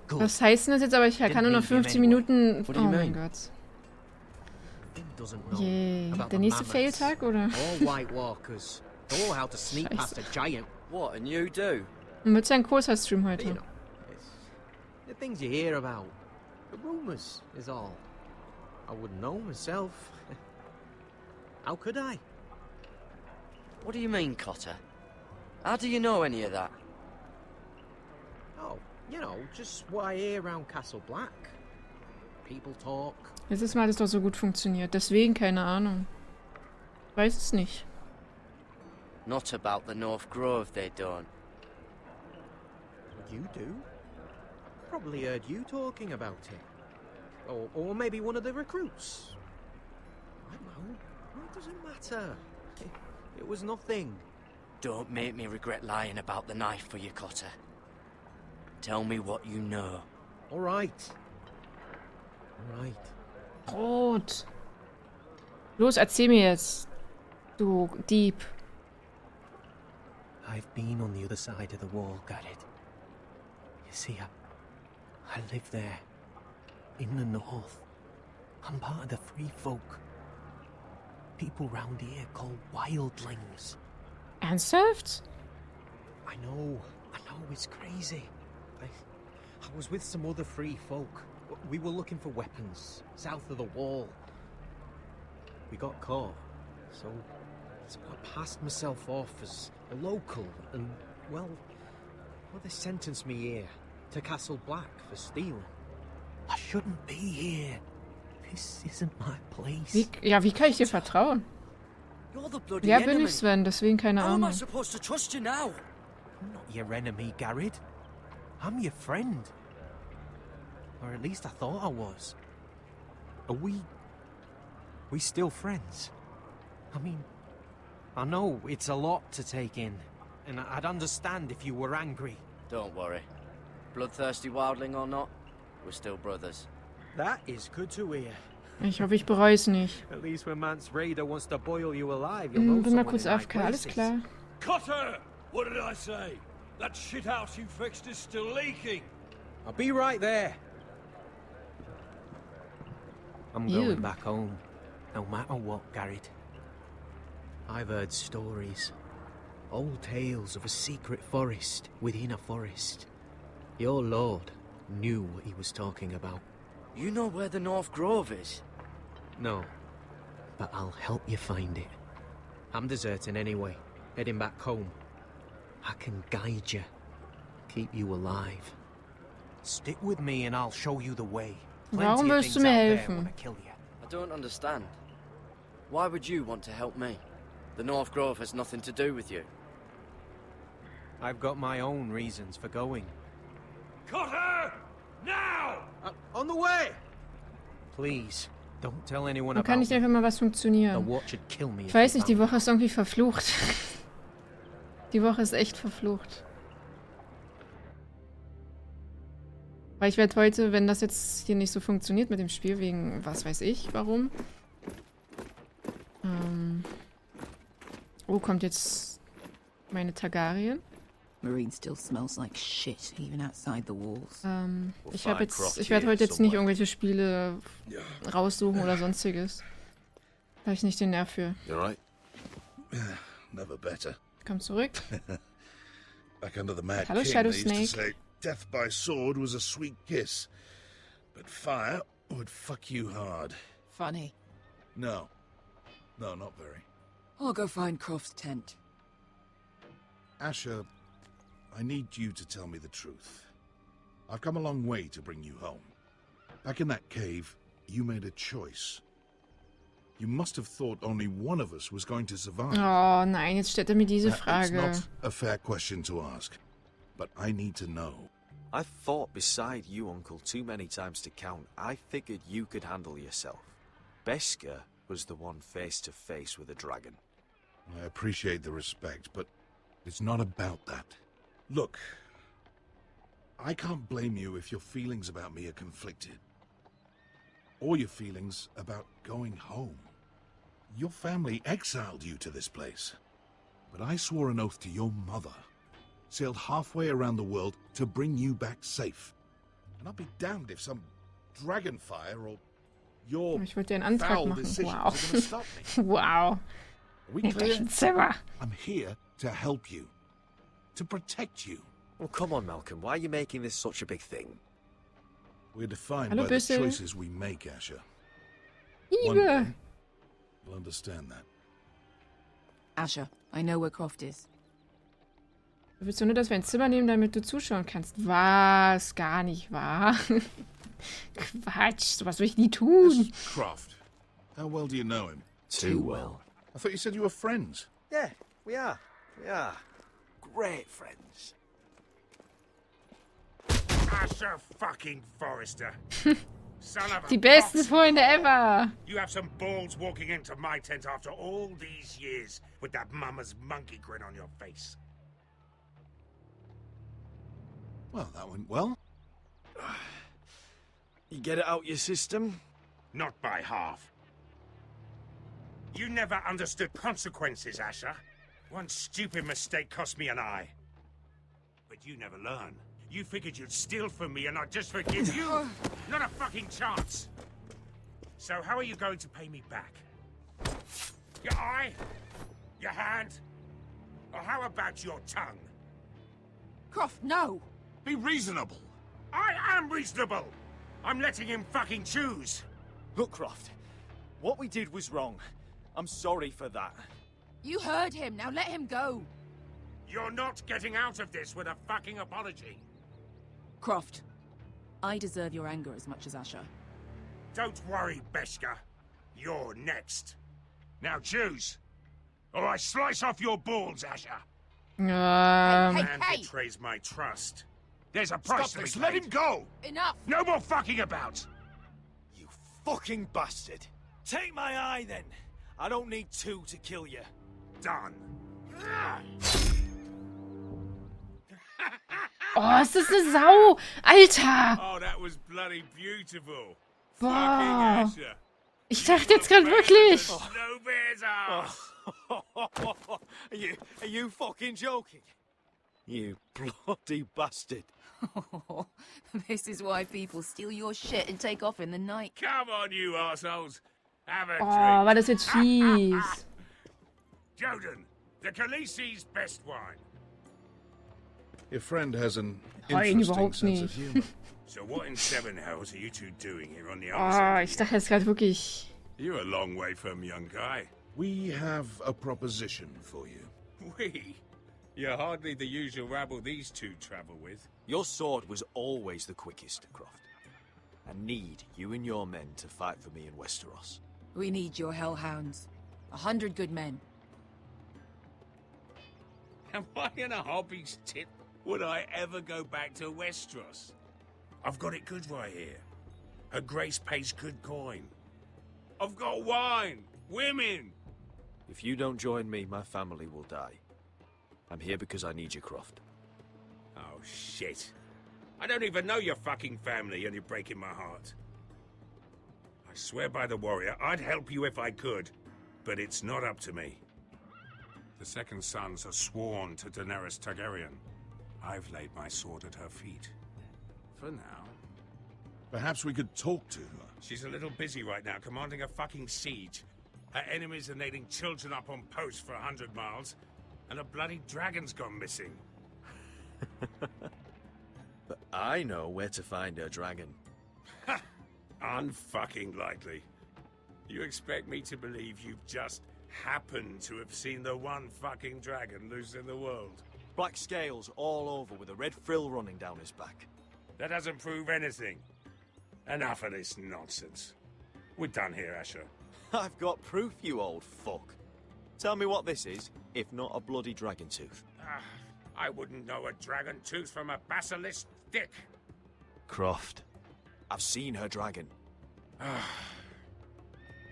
Was heißt denn das jetzt? Aber ich kann nur noch 15 Minuten... Oh mein Gott. Doesn't know Yay. about Der the nächste mammoths, Failtag, oder? or White Walkers, or how to sneak past a giant. What, and you do? Und mit seinem Kurzzeitstream heute. You know, the things you hear about. The rumors is all. I wouldn't know myself. How could I? What do you mean, Cotter? How do you know any of that? Oh, you know, just what I hear around Castle Black. People talk. Letztes Mal hat es doch so gut funktioniert. Deswegen keine Ahnung. Weiß es nicht. Not about the North Grove, they don't. You do? Probably heard you talking about it. Or maybe one of the recruits. I don't know. It doesn't matter. It was nothing. Don't make me regret lying about the knife for you, Cotter. Tell me what you know. All right. All right. Rot. Los, erzähl mir jetzt. Du Dieb. I've been on the other side of the wall, Garrett. You see, I live there. In the north. I'm part of the free folk. People round here call wildlings. Ernsthaft? I know, it's crazy. I was with some other free folk. We were looking for weapons, south of the wall. We got caught, so I passed myself off as a local, and, well, they sentenced me here, to Castle Black, for stealing. I shouldn't be here. This isn't my place. Wie kann ich dir vertrauen? You're the bloody Wer bin enemy. ich, Sven? Deswegen keine How am I Ahnung. supposed to trust you now? I'm not your enemy, Garrett. I'm your friend. Or at least I thought I was. Are we still friends? I mean, I know it's a lot to take in, and I'd understand if you were angry. Don't worry. Bloodthirsty wildling or not, we're still brothers. That is good to hear. Ich hoffe, ich bereue es nicht. At least when Mance Raider wants to boil you alive, you'll know Bin mal someone kurz in high AFK, alles places. klar. Cotter! What did I say? That shithouse you fixed is still leaking. I'll be right there. I'm Ew. going back home, no matter what, Garrett. I've heard stories. Old tales of a secret forest within a forest. Your lord knew what he was talking about. You know where the North Grove is? No, but I'll help you find it. I'm deserting anyway, heading back home. I can guide you, keep you alive. Stick with me and I'll show you the way. Warum Plenty of willst du things mir out there helfen? wanna kill you. I don't understand. Why would you want to help me? The North Grove has nothing to do with you. I've got my own reasons for going. Cotter! Now! On the way! Please, don't tell anyone Man kann about nicht me. einfach mal was The funktionieren. watch would kill me Ich if weiß they nicht, die found Woche ist irgendwie verflucht. Die Woche ist echt verflucht. Weil ich werde heute, wenn das jetzt hier nicht so funktioniert mit dem Spiel, wegen was weiß ich, warum. Oh, kommt jetzt meine Targaryen. Marine still smells like shit, even outside the walls. Ich werde heute jetzt nicht irgendwelche Spiele raussuchen oder sonstiges. Da habe ich nicht den Nerv für. You right? Never better. Komm zurück. Back under the Mad Hello, King, Shadow they used to Snake. say death by sword was a sweet kiss, but fire would fuck you hard. Funny. No, not very. I'll go find Croft's tent. Asher, I need you to tell me the truth. I've come a long way to bring you home. Back in that cave, you made a choice. You must have thought only one of us was going to survive. Oh nein, jetzt stellt mir diese It's Frage. not a fair question to ask, but I need to know. I've fought beside you, Uncle, too many times to count. I figured you could handle yourself. Beskar was the one face to face with a dragon. I appreciate the respect, but it's not about that. Look, I can't blame you if your feelings about me are conflicted. Or your feelings about going home. Your family exiled you to this place. But I swore an oath to your mother. Sailed halfway around the world to bring you back safe. And I'll be damned if some dragonfire or your Ich wollte dir einen Antrag foul machen. decisions Wow. are gonna stop me. Wow. Are we Nehmt euch clear? ein Zimmer. I'm here to help you. To protect you. Well, come on, Malcolm. Why are you making this such a big thing? We're defined Hallo, by the Büssel. choices we make, Asher. One Liebe. day, you'll understand that. Asher, I know where Croft is. Willst du nur, dass wir ein Zimmer nehmen, damit du zuschauen kannst? Was? Gar nicht wahr? Quatsch, sowas würde ich nie tun. Croft. How well do you know him? Too well. I thought you said you were friends. Yeah, we are. We are. Great friends. Asher fucking Forrester. Son of a Die besten cock. Freunde ever. You have some balls walking into my tent after all these years with that mama's monkey grin on your face. Well, that went well. You get it out your system? Not by half. You never understood consequences, Asher. One stupid mistake cost me an eye. But you never learn. You figured you'd steal from me and I'd just forgive you? Not a fucking chance. So how are you going to pay me back? Your eye? Your hand? Or how about your tongue? Croft, no! Be reasonable. I am reasonable! I'm letting him fucking choose. Look, Croft. What we did was wrong. I'm sorry for that. You heard him, now let him go! You're not getting out of this with a fucking apology. Croft, I deserve your anger as much as Asher. Don't worry, Beskar. You're next. Now choose. Or I slice off your balls, Asher. Um, Man betrays my trust. There's a price Stop this. to be Let paid. him go. Enough! No more fucking about. Fucking bastard. Take my eye, then. I don't need two to kill you. Done. Oh, ist das eine Sau! Alter! Oh, that was bloody beautiful. Boah! Fucking Asher. Ich dachte jetzt gerade wirklich! No bears Are you fucking joking? You bloody bastard. This is why people steal your shit and take off in the night. Come on, you assholes. Have a Oh, drink. war das jetzt fies. Joden, the Khaleesi's best wine. Your friend has an Nein, interesting überhaupt sense of nicht. humor. So what in seven hells are you two doing here on the Oh, other ich dachte jetzt gerade wirklich... You're a long way from young guy. We have a proposition for you. We? You're hardly the usual rabble these two travel with. Your sword was always the quickest, Croft. I need you and your men to fight for me in Westeros. We need your hellhounds. 100 good men. Am I in a hobby's tip? Would I ever go back to Westeros? I've got it good right here. Her Grace pays good coin. I've got wine, women. If you don't join me, my family will die. I'm here because I need you, Croft. Oh, shit. I don't even know your fucking family and you're breaking my heart. I swear by the warrior, I'd help you if I could, but it's not up to me. The second sons are sworn to Daenerys Targaryen. I've laid my sword at her feet. For now. Perhaps we could talk to her. She's a little busy right now, commanding a fucking siege. Her enemies are nailing children up on posts for 100 miles, and a bloody dragon's gone missing. But I know where to find her dragon. Ha! Unfucking likely. You expect me to believe you've just happened to have seen the one fucking dragon loose in the world? Black scales all over with a red frill running down his back. That doesn't prove anything. Enough of this nonsense. We're done here, Asher. I've got proof, you old fuck. Tell me what this is, if not a bloody dragon tooth. I wouldn't know a dragon tooth from a basilisk dick. Croft, I've seen her dragon.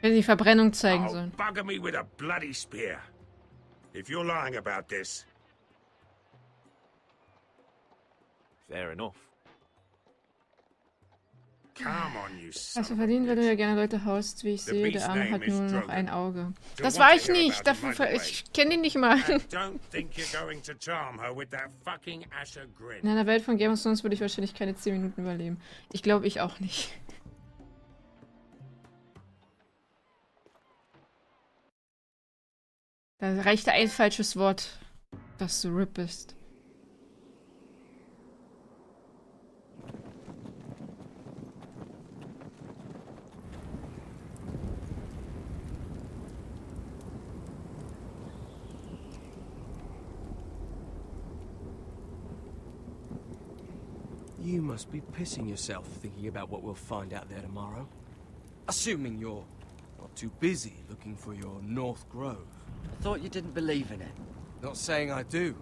Wenn sie Verbrennung zeigen sollen. Bugger me with a bloody spear. If you're lying about this. Fair enough. Come on, you son Also of a verdienen, weil du bitch. ja gerne Leute haust, wie ich The sehe. beast's Der Arme name hat is nur noch Drogon. ein Auge. To Das what war to ich hear nicht. about him, Dafür, by the ich kenne ihn nicht mal. And don't think you're going to charm her with that fucking Asher grin. In einer Welt von Game of Thrones würde ich wahrscheinlich keine 10 Minuten überleben. Ich glaube, ich auch nicht. Da reichte ein falsches Wort, dass du RIP bist. You must be pissing yourself thinking about what we'll find out there tomorrow. Assuming you're not too busy looking for your North Grove. I thought you didn't believe in it. Not saying I do.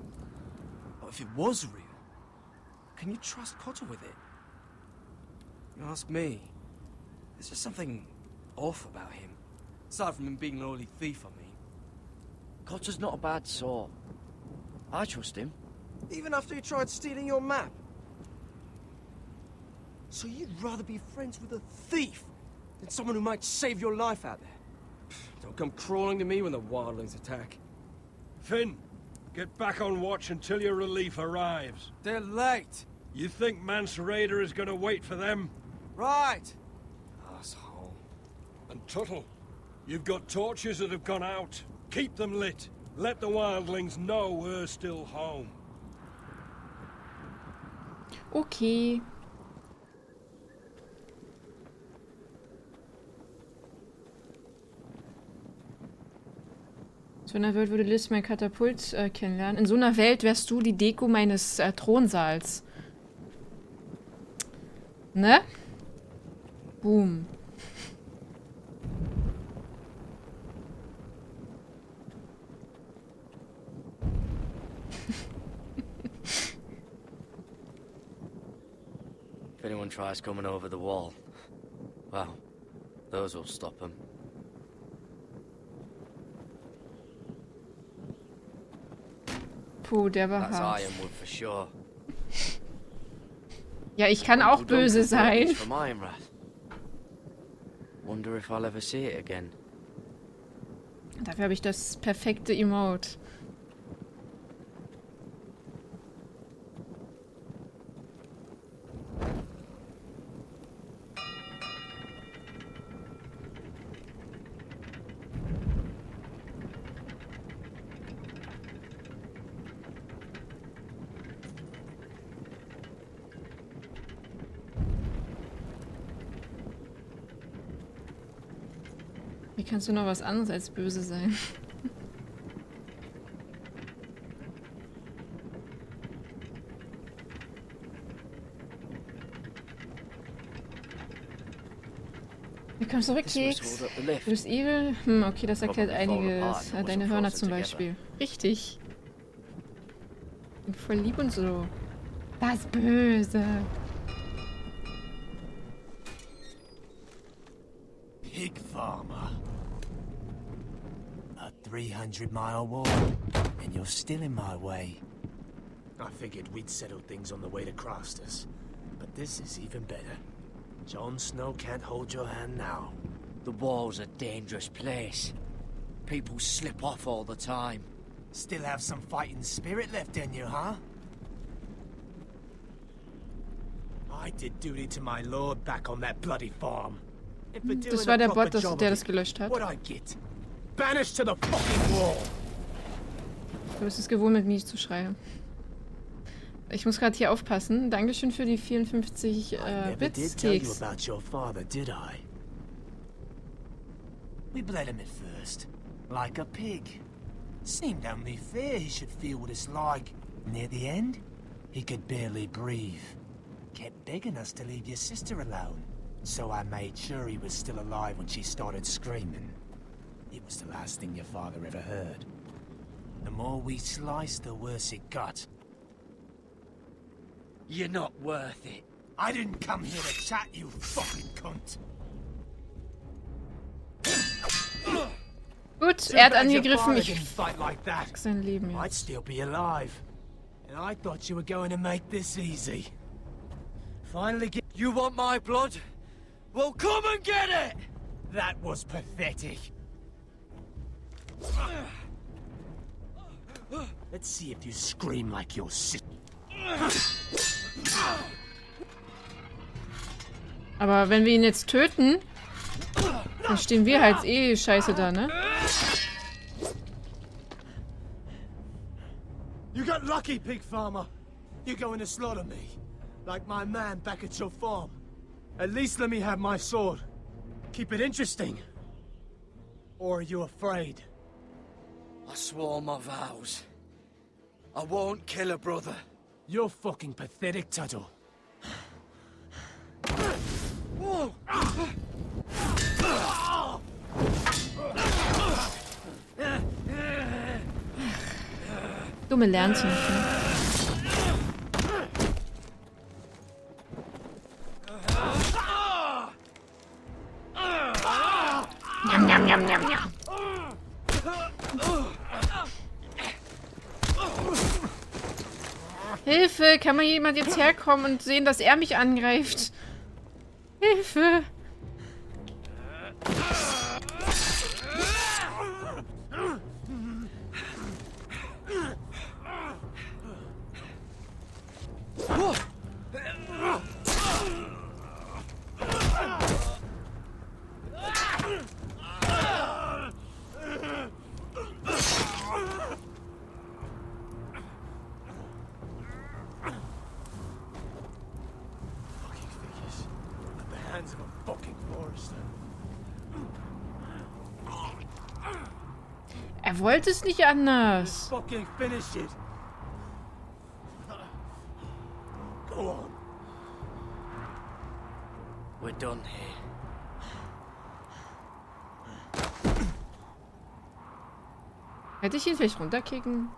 But if it was real, can you trust Cotter with it? You ask me. There's just something off about him. Aside from him being an oily thief, I mean. Cotter's not a bad sort. I trust him. Even after he tried stealing your map. So you'd rather be friends with a thief than someone who might save your life out there? Don't come crawling to me when the wildlings attack. Finn, get back on watch until your relief arrives. They're late. You think Mance Rayder is gonna wait for them? Right. Asshole. And Tuttle, you've got torches that have gone out. Keep them lit. Let the wildlings know we're still home. Okay. So einer Welt würde Liz mein Katapult kennenlernen. In so einer Welt wärst du die Deko meines Thronsaals. Ne? Boom. If anyone tries coming over the wall, well, those will stop them. Puh, der war That's hart. Ironwood for sure. Ja, ich kann auch böse sein. From Ironrath. Wonder if I'll ever see it again. Dafür habe ich das perfekte Emote. Wie kannst du noch was anderes als böse sein? Willkommen zurück, Keks. Du bist evil? Okay, das erklärt einiges. Deine Hörner zum Beispiel. Richtig. Bin voll lieb und so. Das Böse. Pig farmer. A 300-mile war, and you're still in my way. I figured we'd settle things on the way to Crastus, but this is even better. Jon Snow can't hold your hand now. The war's a dangerous place. People slip off all the time. Still have some fighting spirit left in you, huh? I did duty to my lord back on that bloody farm. Das war der Bot, der das gelöscht hat. What I get? Banished to the fucking wall. Du bist es gewohnt, mit mir zu schreien. Ich muss gerade hier aufpassen. Dankeschön für die 54 Bits, Keks. We bled him at first, like a pig. Seemed only fair he should feel what it's like. Near the end, he could barely breathe. Kept begging us to leave your sister alone. So I made sure he was still alive when she started screaming. It was the last thing your father ever heard. The more we sliced, the worse it got. You're not worth it. I didn't come here to chat, you fucking cunt. Gut, er hat angegriffen. Ich fuck sein Leben I'd jetzt. still be alive. And I thought you were going to make this easy. Finally get... You want my blood? Well, come and get it! That was pathetic. Let's see if you scream like your sister. Aber wenn wir ihn jetzt töten, dann stehen wir halt eh scheiße da, ne? You got lucky, pig farmer. You're going to slaughter me, like my man back at your farm. At least let me have my sword. Keep it interesting. Or are you afraid? I swore my vows. I won't kill a brother. You're fucking pathetic, Tuttle. Dumme Lernchen. Njam, njam, njam, njam, njam. Hilfe! Kann mal jemand jetzt herkommen und sehen, dass er mich angreift? Hilfe! Er wollte es nicht anders. Fucking finish it. Go on. We're done here. Hätte ich ihn vielleicht runterkicken?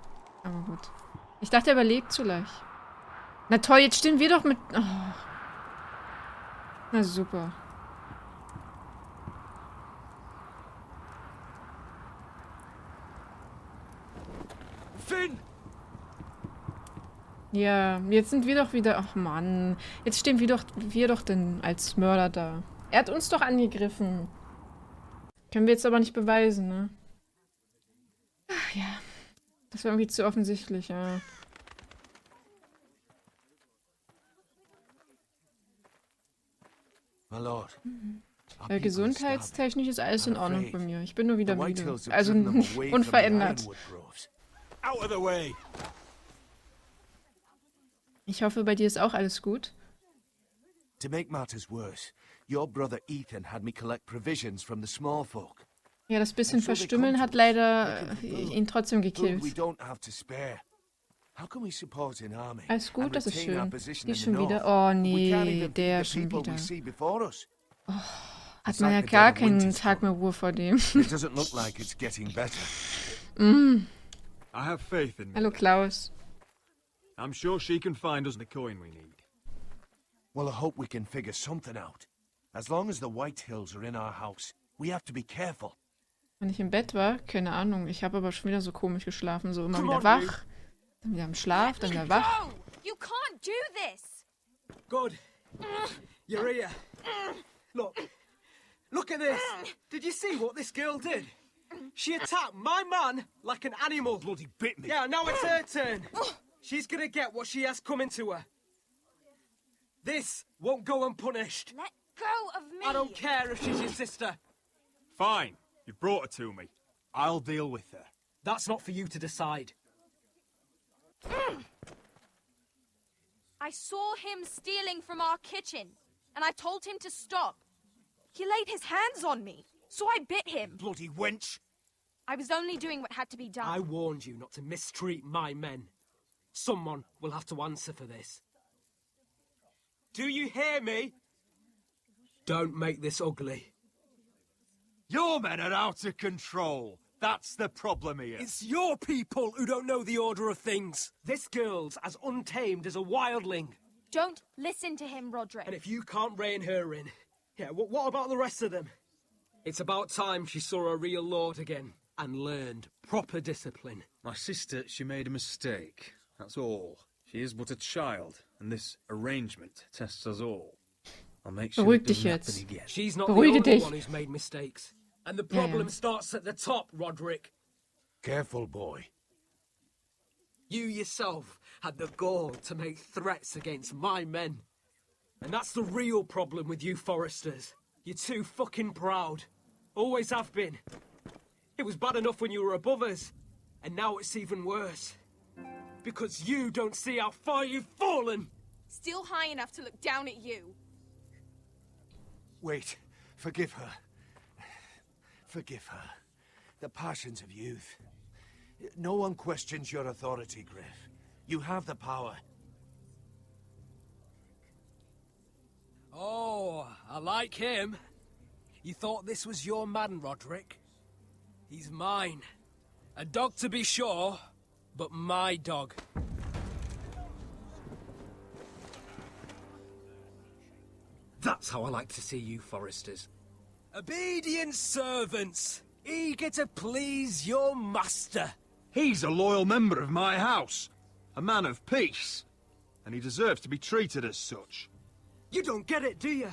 Aber gut. Ich dachte, er überlebt zu leicht. Na toll, jetzt stehen wir doch mit... Oh. Na super. Finn! Ja, jetzt sind wir doch wieder... Ach Mann. Jetzt stehen wir doch denn als Mörder da. Er hat uns doch angegriffen. Können wir jetzt aber nicht beweisen, ne? Ach ja. Das war irgendwie zu offensichtlich, ja. My lord. Gesundheitstechnisch ist alles in Ordnung bei mir. Ich bin nur wieder müde. Also unverändert. Out of the way. Ich hoffe, bei dir ist auch alles gut. To make matters worse, your brother Ethan had me collect provisions from the small folk. Ja, das bisschen Verstümmeln hat leider ihn trotzdem gekillt. Alles gut, das ist schön. Die schon wieder. Oh nee, der schon wieder. Oh, hat man ja gar keinen Tag mehr Ruhe vor dem. Hallo Klaus. I'm sure she can find us the coin we need. Well, I hope we can figure something out. As long as the White Hills are in our house, we have to be careful. Wenn ich im Bett war, keine Ahnung. Ich habe aber schon wieder so komisch geschlafen, so immer wieder wach, dann wieder im Schlaf, dann wieder wach. You can't do this. Good. You're here. Look at this. Did you see what this girl did? She attacked my man like an animal. Bloody bit me. Yeah, now it's her turn. She's gonna get what she has coming to her. This won't go unpunished. Let go of me. I don't care if she's your sister. Fine. You've brought her to me. I'll deal with her. That's not for you to decide. I saw him stealing from our kitchen, and I told him to stop. He laid his hands on me, so I bit him. Bloody wench. I was only doing what had to be done. I warned you not to mistreat my men. Someone will have to answer for this. Do you hear me? Don't make this ugly. Your men are out of control. That's the problem here. It's your people who don't know the order of things. This girl's as untamed as a wildling. Don't listen to him, Roderick. And if you can't rein her in, yeah, what about the rest of them? It's about time she saw a real lord again and learned proper discipline. My sister, she made a mistake. That's all. She is but a child, and this arrangement tests us all. I'll make sure it doesn't happen again. She's not the only one who's made mistakes. And the problem starts at the top, Roderick. Careful, boy. You yourself had the gall to make threats against my men. And that's the real problem with you Foresters. You're too fucking proud. Always have been. It was bad enough when you were above us. And now it's even worse. Because you don't see how far you've fallen. Still high enough to look down at you. Wait. Forgive her. Forgive her. The passions of youth. No one questions your authority, Griff. You have the power. Oh, I like him. You thought this was your man, Roderick? He's mine. A dog to be sure, but my dog. That's how I like to see you, Foresters. Obedient servants, eager to please your master. He's a loyal member of my house. A man of peace. And he deserves to be treated as such. You don't get it, do you?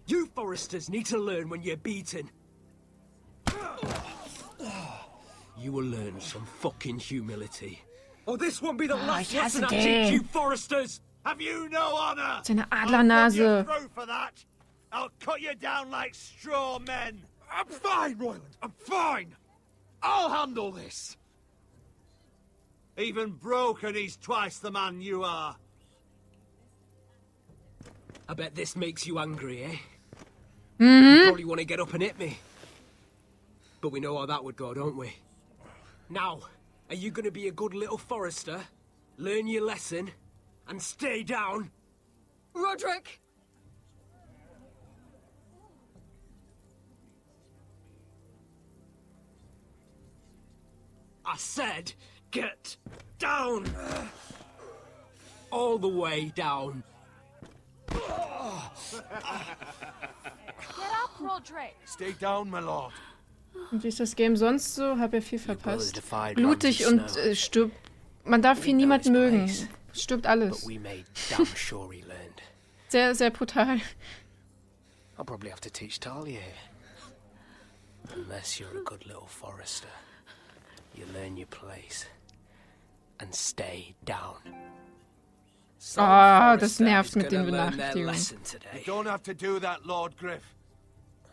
You Foresters need to learn when you're beaten. You will learn some fucking humility. Or this won't be the last lesson I teach you Foresters! Have you no honor? Seine Adlernase. For that. I'll cut you down like straw men. I'm fine, Royland. I'm fine. I'll handle this. Even broken, he's twice the man you are. I bet this makes you angry, eh? Mm-hmm. You probably want to get up and hit me. But we know how that would go, don't we? Now, are you going to be a good little Forester, learn your lesson, and stay down? Roderick! I said, get down! All the way down. Get up, Roderick! Stay down, my lord. Und wie ist das Game sonst so? Hab ja viel verpasst. Blutig und stirbt. Man darf hier niemanden mögen. Stirbt alles. But we made damn sure he learned. Sehr, sehr brutal. I'll probably have to teach Talia here. Unless you're a good little Forester. You learn your place. And stay down. Ah, das nervt mit den Benachrichtigungen. You don't have to do that, Lord Griff.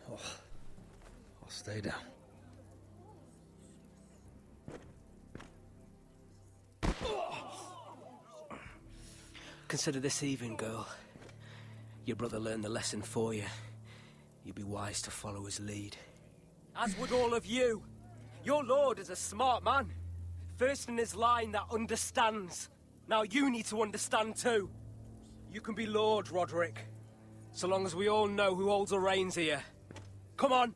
Oh, I'll stay down. Consider this even, girl. Your brother learned the lesson for you. You'd be wise to follow his lead. As would all of you. Your lord is a smart man. First in his line that understands. Now you need to understand too. You can be Lord, Roderick. So long as we all know who holds the reins here. Come on!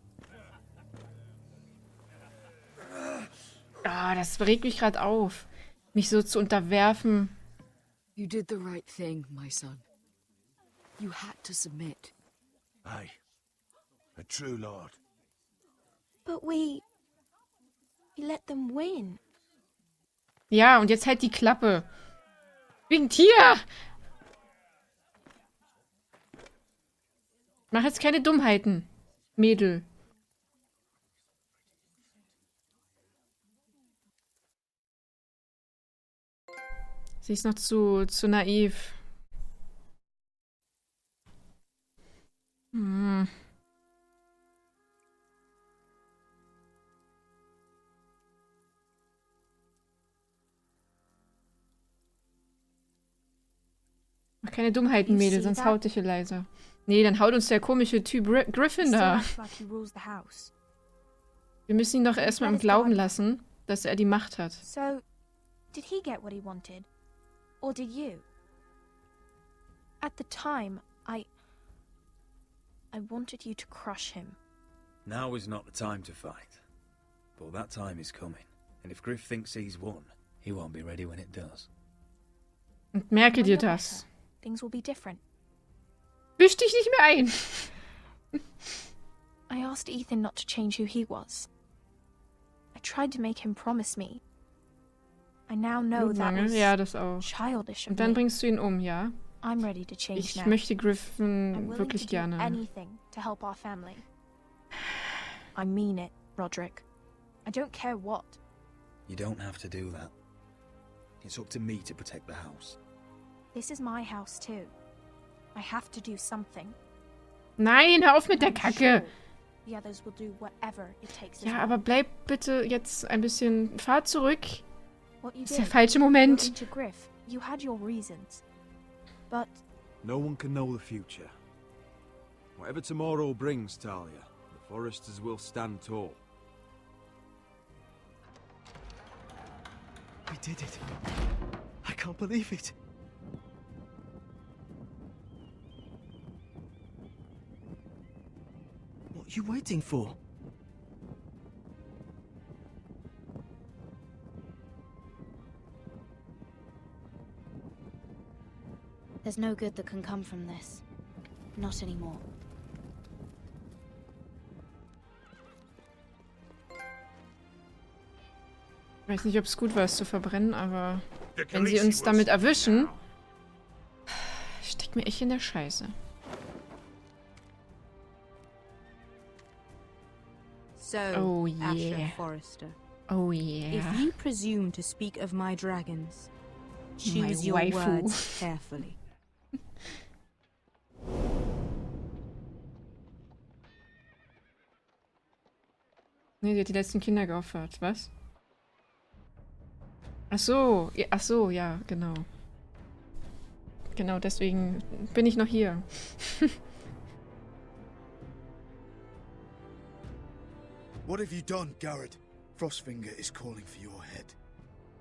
Ah, das regt mich gerade auf. Mich so zu unterwerfen. You did the right thing, my son. You had to submit. Aye. A true lord. But we let them win. Ja, und jetzt halt die Klappe. Wegen Tier! Mach jetzt keine Dummheiten, Mädel. Sie ist noch zu naiv. Hm. Mach keine Dummheiten, Mädel, sonst haut dich hier leiser. Nee, dann haut uns der komische Typ Griffin da. Wir müssen ihn doch erstmal im Glauben lassen, dass er die Macht hat. So, did he get what he wanted? Or did you? At the time, I wanted you to crush him. Now is not the time to fight. But that time is coming. And if Griff thinks he's won, he won't be ready when it does. Und merke dir das. Things will be different. Misch dich nicht mehr ein. I asked Ethan not to change who he was. I tried to make him promise me. I now know that was ja, das auch. childish of Und dann me. bringst du ihn um, ja? I'm ready to change Ich now. möchte I'm Griffin willing wirklich to do gerne. anything to help our family. I mean it, Roderick. I don't care what. You don't have to do that. It's up to me to protect the house. This is my house too. I have to do something. Nein, hör auf mit der I'm Kacke. sure the others will do whatever it takes as Ja, well. aber bleib bitte jetzt ein bisschen... Fahr zurück. What you Das ist der did, falsche going Moment. to Griff, you had your reasons. But No one can know the future. Whatever tomorrow brings, Talia, the Foresters will stand tall. We did it. I can't believe it. What are you waiting for? There's no good that can come from this. Not anymore. Ich weiß nicht, ob es gut war, es zu verbrennen, aber wenn sie uns damit erwischen, steckt mir echt in der Scheiße. So, Oh Asher yeah. Forrester, Oh yeah. if you presume to speak of my dragons, choose your waifu. words carefully. Nee, sie hat die letzten Kinder geopfert. Was? Ach so, ja, genau. Genau, deswegen bin ich noch hier. What have you done, Garrett? Frostfinger is calling for your head.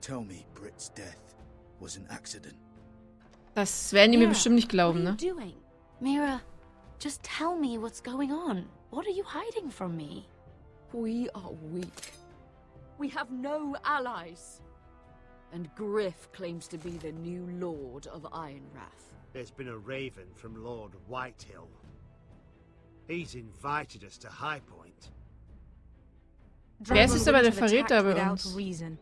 Tell me Britt's death was an accident. Das werden die mir bestimmt nicht glauben, ne? What are you doing? Mira, just tell me what's going on. What are you hiding from me? We are weak. We have no allies. And Griff claims to be the new Lord of Ironwrath. There's been a raven from Lord Whitehill. He's invited us to High Point. Wer ist jetzt aber der Verräter bei uns? Reason.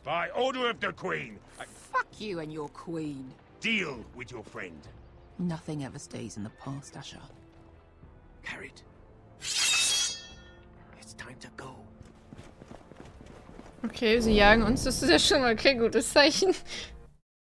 By order of the Queen, Fuck you and your queen. deal with your friend. Nothing ever stays in the past, Asher. Carrot. It's time to go. Okay, sie jagen uns. Das ist ja schon mal kein gutes Zeichen.